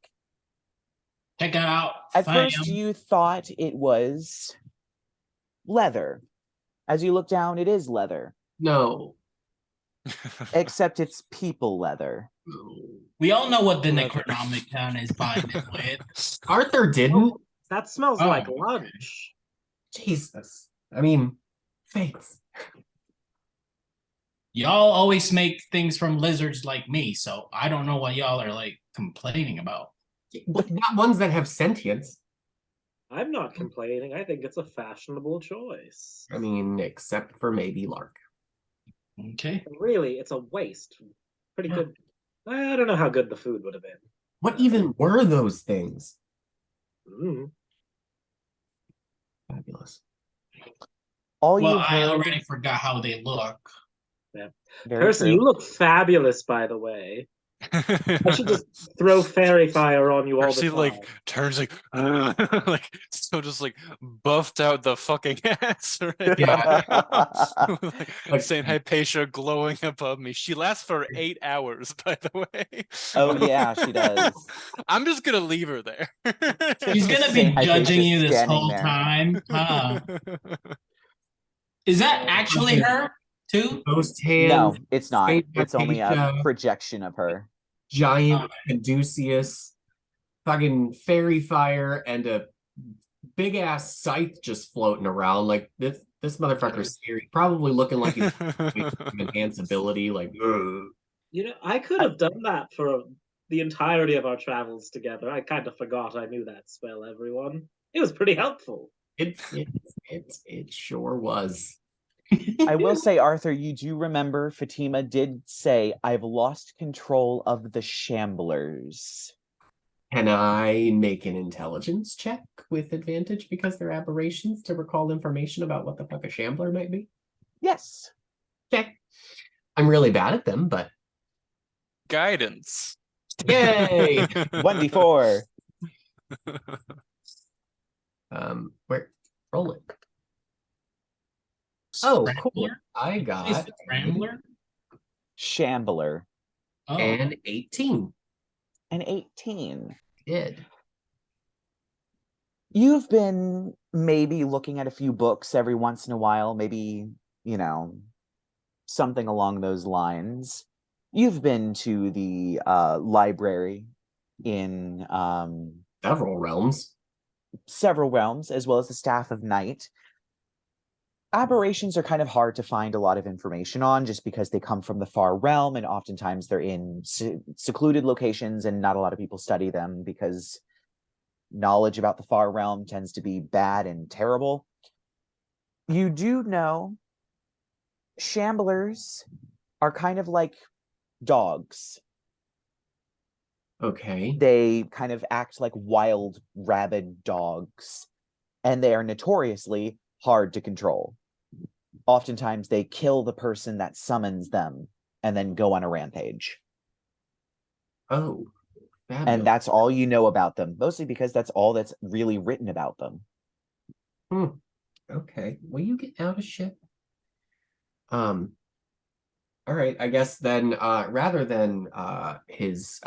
Check it out. At first, you thought it was leather. As you look down, it is leather. No. Except it's people leather. We all know what the Necronomicon is, by the way. Arthur didn't. That smells like lunch. Jesus. I mean, thanks. Y'all always make things from lizards like me, so I don't know what y'all are like complaining about. But not ones that have sentience. I'm not complaining. I think it's a fashionable choice. I mean, except for maybe Lark. Okay. Really, it's a waste. Pretty good. I don't know how good the food would have been. What even were those things? Fabulous. I already forgot how they look. Yeah. Very Percy, true. you look fabulous, by the way. I should just throw fairy fire on you all the Percy time. like turns like like so just like buffed out the fucking ass right Yeah. like saying Hypatia glowing above me. She lasts for 8 hours, by the way. Oh yeah, she does. I'm just gonna leave her there. He's gonna be Hypatia judging you this standing whole there. time. Huh? Is that actually her too? Ghost hands. No, it's not. Saint It's only a Hypatia, projection of her. giant Caduceus, fucking fairy fire, and a big ass scythe just floating around. Like this motherfucker's scary. Probably looking like he's enhance ability. Like, ugh. You know, I could have done that for the entirety of our travels together. I kind of forgot I knew that spell, everyone. It was pretty helpful. It sure was. I will say, Arthur, you do remember Fatima did say, "I've lost control of the Shamblers." Can I make an intelligence check with advantage because they're aberrations to recall information about what the fuck a shambler might be? Yes. Okay. I'm really bad at them, but Guidance. yay! 1d4. Where roll it. Oh, cool. Scrambler? I Is got it Scrambler? Shambler. Oh, an 18. An 18. Did. You've been maybe looking at a few books every once in a while, maybe, something along those lines. You've been to the library in Several realms, as well as the Staff of Night. Aberrations are kind of hard to find a lot of information on just because they come from the far realm, and oftentimes they're in secluded locations and not a lot of people study them because knowledge about the far realm tends to be bad and terrible. You do know Shamblers are kind of like dogs. Okay. They kind of act like wild, rabid dogs, and they are notoriously hard to control. Oftentimes, they kill the person that summons them and then go on a rampage. Oh, fabulous. And that's all you know about them, mostly because that's all that's really written about them. Okay. Will you get out of shit? All right. I guess then, rather than his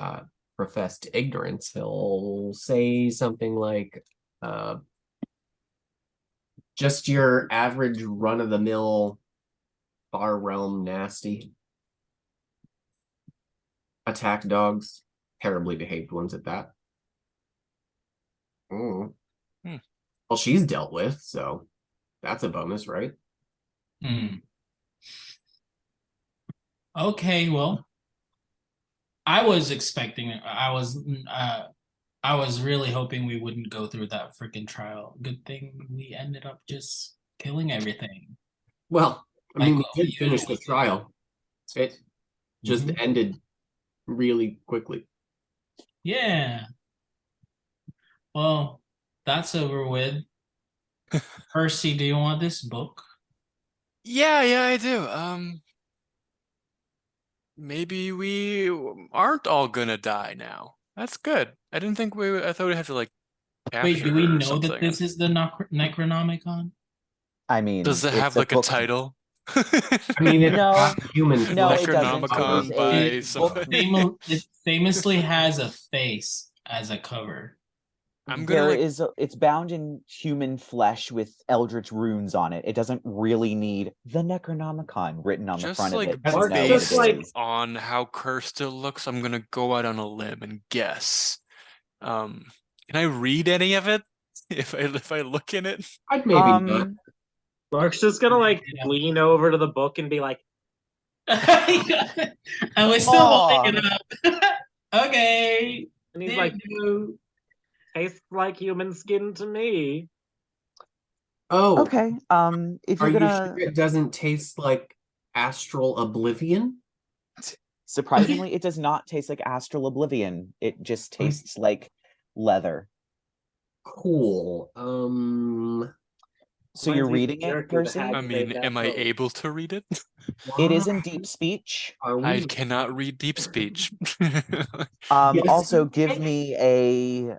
professed ignorance, he'll say something like, Just your average run-of-the-mill Far Realm nasty. Attack dogs, terribly behaved ones at that. Mm. Well, she's dealt with, so that's a bonus, right? Okay, well, I was really hoping we wouldn't go through that freaking trial. Good thing we ended up just killing everything. Well, I Like mean, we what we did finish the usually do. trial. It just ended really quickly. Yeah. Well, that's over with. Percy, do you want this book? Yeah, I do. Maybe we aren't all gonna die now. That's good. I didn't think I thought we'd have to like capture Wait, do we her or know that something. this is the Necronomicon? I mean, Does it it's have like a book. title? I mean, it's No, not human no, flesh. it doesn't. It is Necronomicon by a somebody. book. It famously has a face as a cover. I'm gonna It's bound in human flesh with eldritch runes on it. It doesn't really need the Necronomicon written on the just front of like it to know what based it is. on how cursed it looks, I'm gonna go out on a limb and guess. Can I read any of it if I look in it? I'd maybe not. Lark's just gonna like lean over to the book and be like, I was still holding it up. Okay. and he's like, tastes like human skin to me. Oh, okay. If are you're you gonna, sure it doesn't taste like astral oblivion? surprisingly, it does not taste like astral oblivion. It just tastes like leather. Cool. So you're reading it, Percy? I mean, am I able to read it? It is in deep speech. I cannot read deep speech. Also, give me a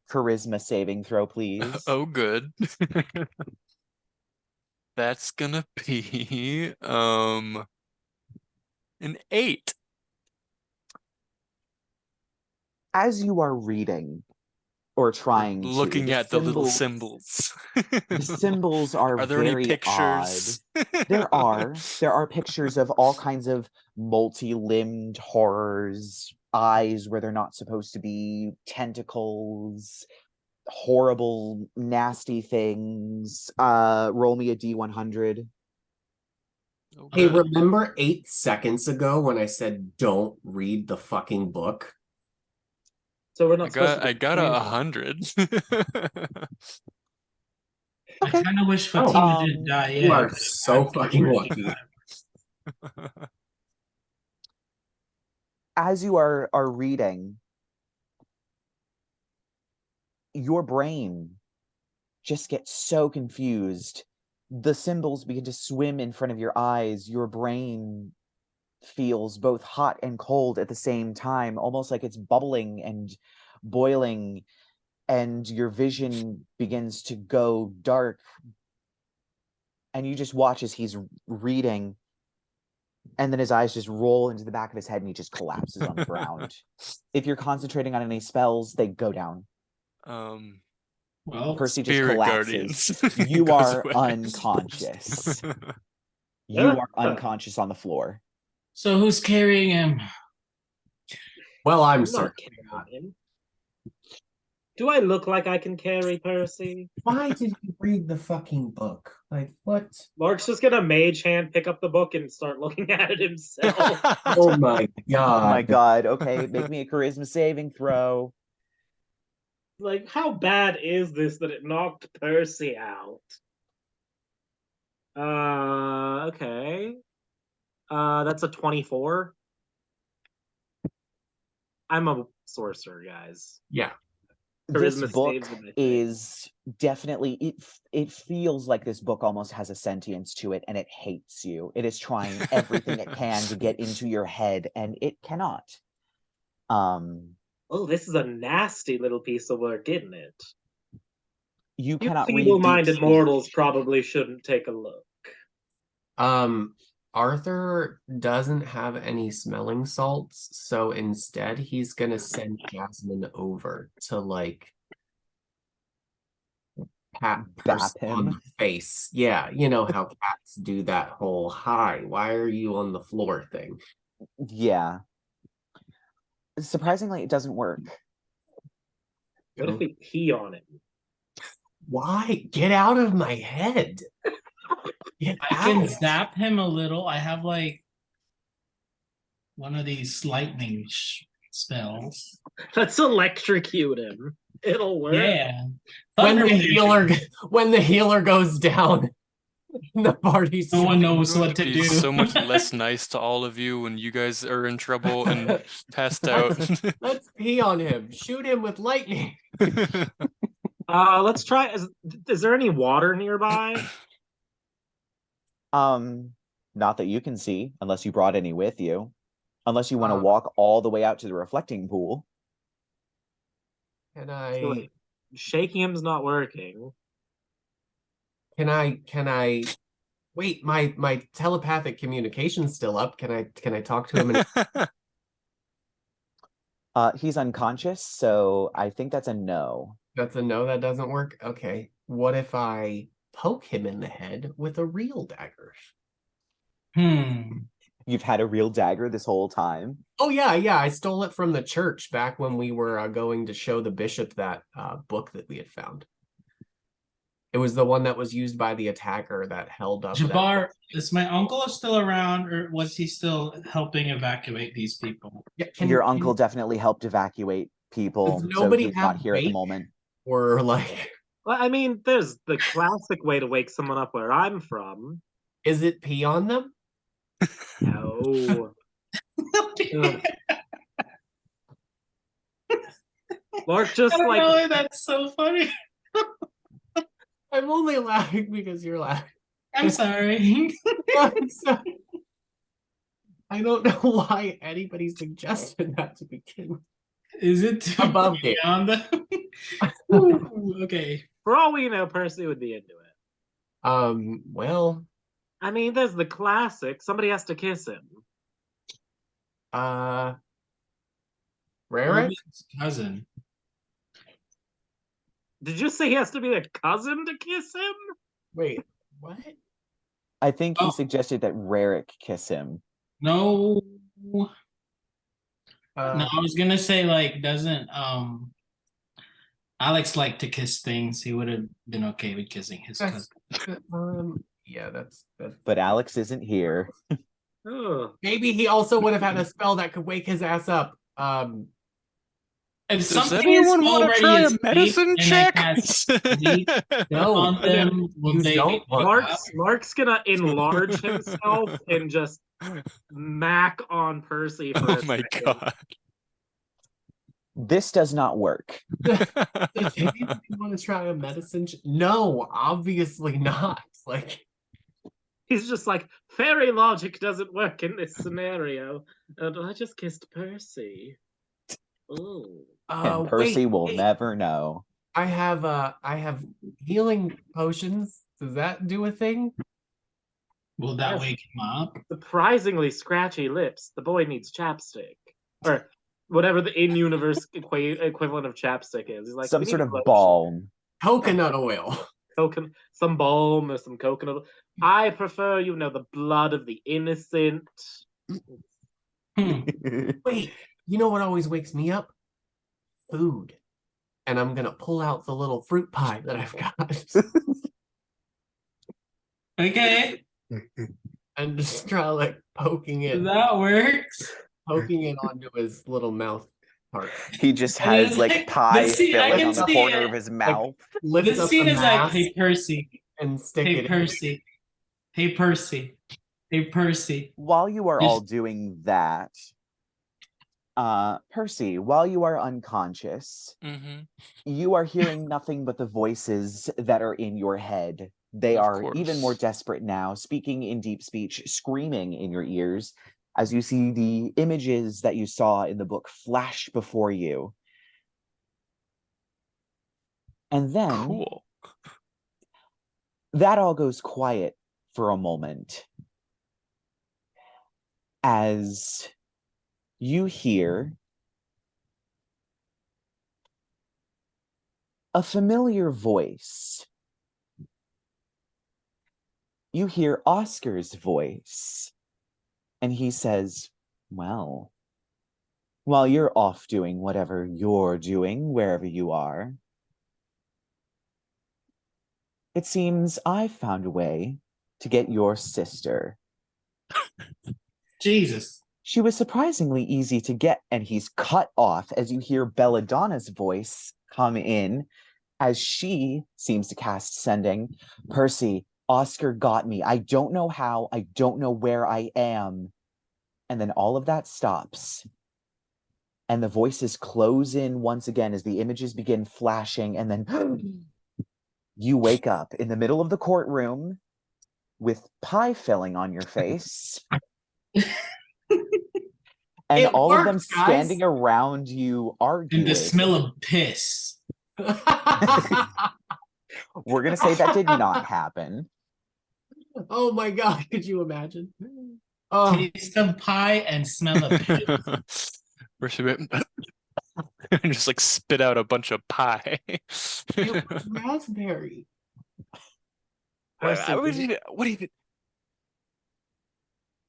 charisma saving throw, please. Oh, good. That's gonna be an 8. As you are reading or trying looking to, at the little symbols. The symbols are there any very pictures? odd. There are pictures of all kinds of multi-limbed horrors, eyes where they're not supposed to be, tentacles, horrible, nasty things. Roll me a D100. Hey, remember 8 seconds ago when I said don't read the fucking book? So we're not I got 100. I kind of wish Fatima didn't die yet. You are so fucking lucky. As you are reading, your brain just gets so confused. The symbols begin to swim in front of your eyes. Your brain feels both hot and cold at the same time, almost like it's bubbling and boiling, and your vision begins to go dark. And you just watch as he's reading, and then his eyes just roll into the back of his head and he just collapses on the ground. If you're concentrating on any spells, they go down. Well, Percy just collapses. You are unconscious. You are unconscious on the floor. So who's carrying him? Well, I'm not carrying him. Do I look like I can carry Percy? Why did you read the fucking book? Like, what? Lark's just gonna mage hand pick up the book and start looking at it himself. Oh my god. Oh my god. Okay, make me a charisma saving throw. Like, how bad is this that it knocked Percy out? Okay. That's a 24. I'm a sorcerer, guys. Yeah. This book is definitely, it feels like this book almost has a sentience to it, and it hates you. It is trying everything it can to get into your head, and it cannot. Oh, this is a nasty little piece of work, isn't it? You cannot read. Feeble-minded mortals probably shouldn't take a look. Arthur doesn't have any smelling salts, so instead he's gonna send Jasmine over to like cat Bap person on him. the face. Yeah, you know how cats do that whole "hi, why are you on the floor" thing. Yeah. Surprisingly, it doesn't work. What if we pee on him? Why? Get out of my head. Get I can out. zap him a little. I have like one of these lightning spells. Let's electrocute him. It'll work. Yeah. When Thunder the healer goes down, the party's No one I'm knows going what to be do. so much less nice to all of you when you guys are in trouble and passed out. Let's pee on him. Shoot him with lightning. Let's try. Is there any water nearby? Not that you can see, unless you brought any with you. Unless you want to Um, walk all the way out to the reflecting pool. Can So, I wait, shaking him's not working. wait, my telepathic communication's still up. Can I talk to him? He's unconscious, so I think that's a no. That's a no, that doesn't work. Okay. What if I poke him in the head with a real dagger? You've had a real dagger this whole time. Oh yeah, I stole it from the church back when we were going to show the bishop that book that we had found. It was the one that was used by the attacker that held up. Jabbar, is my uncle still around, or was he still helping evacuate these people? Yeah, Your uncle definitely helped evacuate people, Does so nobody he's not have here at the wake? moment. Or like, Well, I mean, there's the classic way to wake someone up where I'm from. is it pee on them? No. Ugh. Lark just I don't like know, that's so funny. I'm only laughing because you're laughing. I'm sorry. I'm sorry. I don't know why anybody suggested that to begin with. Is it too Above game. beyond them? Ooh, okay. for all we know, Percy would be into it. Well, I mean, there's the classic. Somebody has to kiss him. Rerek? Robin's cousin. Did you say he has to be a cousin to kiss him? Wait, what? I think he Oh. suggested that Rerek kiss him. No. No, I was gonna say, like, doesn't Alex like to kiss things? He would have been okay with kissing his cousin. Yeah, that's But Alex isn't here. Oh. maybe he also would have had a spell that could wake his ass up. If Does something anyone is want to already try a escaped medicine and I check? cast sleep No, on them, will you they don't wake want up? Mark's gonna enlarge himself and just mac on Percy for Oh a my second. god. This does not work. Does anybody want to try a medicine? No, obviously not. Like, He's just like, fairy logic doesn't work in this scenario. And I just kissed Percy. Ooh. And Percy will wait. never know. I have healing potions. Does that do a thing? Will that Yes. wake him up? Surprisingly scratchy lips. The boy needs chapstick. Or whatever the in-universe equivalent of chapstick is. He's like, Some "We sort need of lotion." balm. Coconut oil. Some balm or some coconut. I prefer, the blood of the innocent. Wait, you know what always wakes me up? Food. And I'm gonna pull out the little fruit pie that I've got. Okay, And just try like poking it onto his little mouth part. He just And has it's like like- pie but see, I filling can on the see corner it. of his mouth. Lift this up scene the is like, mask hey Percy, and stick hey it Percy, hey Percy, hey Percy. While you are Just- all doing that, Percy, while you are unconscious, Mm-hmm. you are hearing nothing but the voices that are in your head. They Of are even more course. desperate now, speaking in deep speech, screaming in your ears as you see the images that you saw in the book flash before you. And then Cool. that all goes quiet for a moment as you hear a familiar voice you hear Oscar's voice. And he says, well, while you're off doing whatever you're doing, wherever you are, it seems I've found a way to get your sister. Jesus. She was surprisingly easy to get, and he's cut off as you hear Belladonna's voice come in as she seems to cast sending. Percy, Oscar got me. I don't know how. I don't know where I am. And then all of that stops. And the voices close in once again as the images begin flashing. And then you wake up in the middle of the courtroom with pie filling on your face. And It all of them worked, guys. standing around you arguing. And the smell of piss. We're going to say that did not happen. Oh my god, could you imagine? Oh, Taste of pie and smell of piss. Where should we just like spit out a bunch of pie? it was raspberry. Percy, What do you think?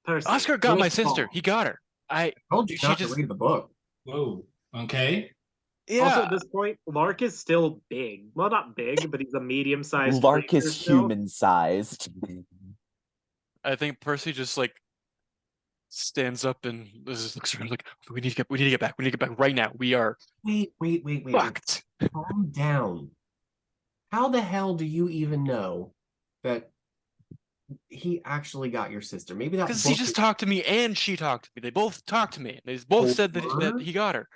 Percy, Oscar got my Lip sister. balm. He got her. I told you she not just- to read the book. Whoa. Okay. Yeah. Also, at this point, Lark is still big. Well, not big, but he's a medium-sized. Lark creature is still. human-sized. I think Percy just like stands up and just looks around like we need to get back. We need to get back right now. We are Wait. fucked. Calm down. How the hell do you even know that he actually got your sister? Maybe that Because he book just is- talked to me and she talked to me. They both talked to me. They both said that he got her.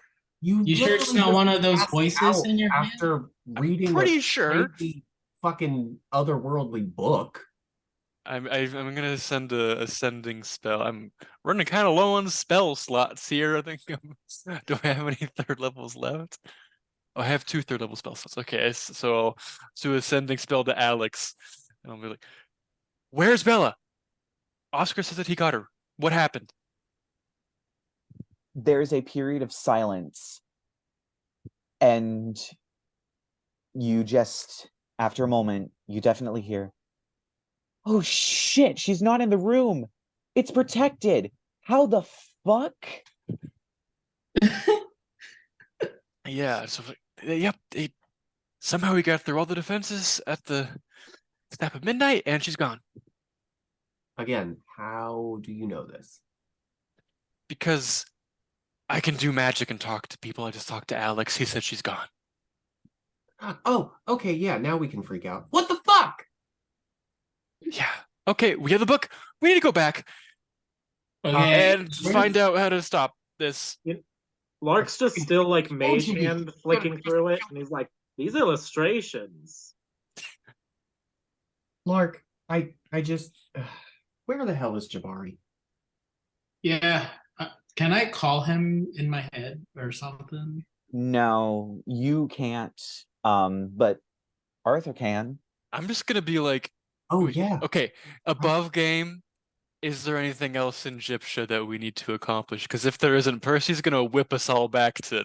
You sure it's literally not just one of those passed voices out in your head? after reading Pretty a sure. crazy fucking otherworldly book. I'm gonna send a sending spell. I'm running kind of low on spell slots here. I think. Do I have any third levels left? Oh, I have 2 third level spell slots. Okay, so I'll do a sending spell to Alex, and I'll be like, "Where's Bella? Oscar says that he got her. What happened?" There's a period of silence. And you just, after a moment, you definitely hear, oh shit, she's not in the room. It's protected. How the fuck? Yeah. So, yep. Somehow we got through all the defenses at the snap of midnight, and she's gone. Again, how do you know this? Because I can do magic and talk to people. I just talked to Alex. He said she's gone. Oh, okay, yeah, now we can freak out. What the fuck? Yeah. Okay, we have the book. We need to go back Okay. and find out how to stop this. Lark's just still like mage you. hand flicking through it, and he's like, "These illustrations." Lark, I just where the hell is Jabari? Yeah. Can I call him in my head or something? No, you can't. But Arthur can. I'm just gonna be like, Oh yeah. okay, above game, is there anything else in Gyptia that we need to accomplish? Because if there isn't, Percy's gonna whip us all back to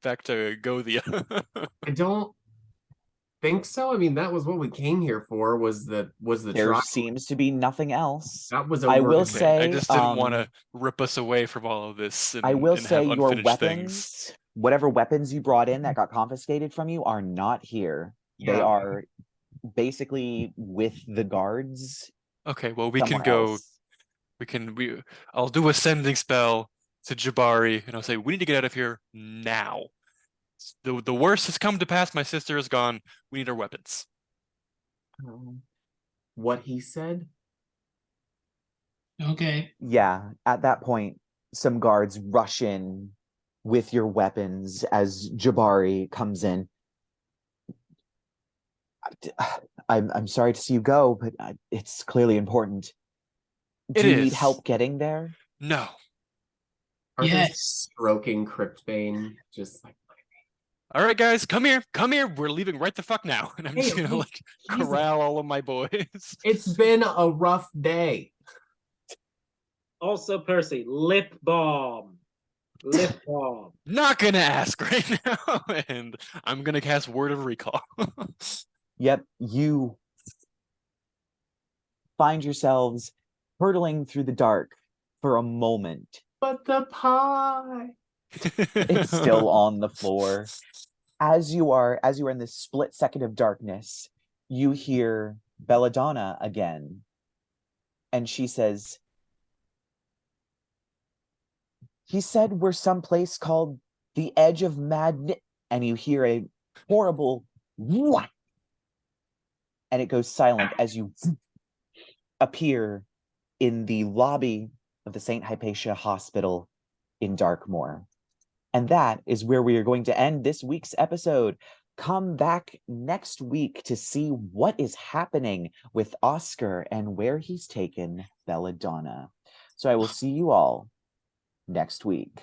Gothia. I don't think so. I mean, that was what we came here for, was the There trial. seems to be nothing else. That was a I will word. say, I just didn't want to rip us away from all of this. And, I will and say have your unfinished weapons, things. whatever weapons you brought in that got confiscated from you, are not here. They Yeah. are basically with the guards. Okay, well we can somewhere go. else. I'll do a sending spell to Jabari, and I'll say we need to get out of here now. The worst has come to pass. My sister is gone. We need our weapons. What he said? Okay. Yeah, at that point, some guards rush in with your weapons as Jabari comes in. I'm sorry to see you go, but it's clearly important. Do It you need is. help getting there? No. Arthur's Yes. stroking Cryptbane, just like, All right, guys, come here. Come here. We're leaving right the fuck now. And I'm Hey, just gonna hey, like Jesus. corral all of my boys. It's been a rough day. Also, Percy, lip balm. Lip balm. Not gonna ask right now. And I'm gonna cast Word of Recall. Yep, you find yourselves hurtling through the dark for a moment. But the pie. It's still on the floor. As you are in this split second of darkness, you hear Belladonna again. And she says, he said we're someplace called the Edge of Madness. And you hear a horrible what? And it goes silent as you appear in the lobby of the St. Hypatia Hospital in Darkmoor. And that is where we are going to end this week's episode. Come back next week to see what is happening with Oscar and where he's taken Belladonna. So I will see you all next week.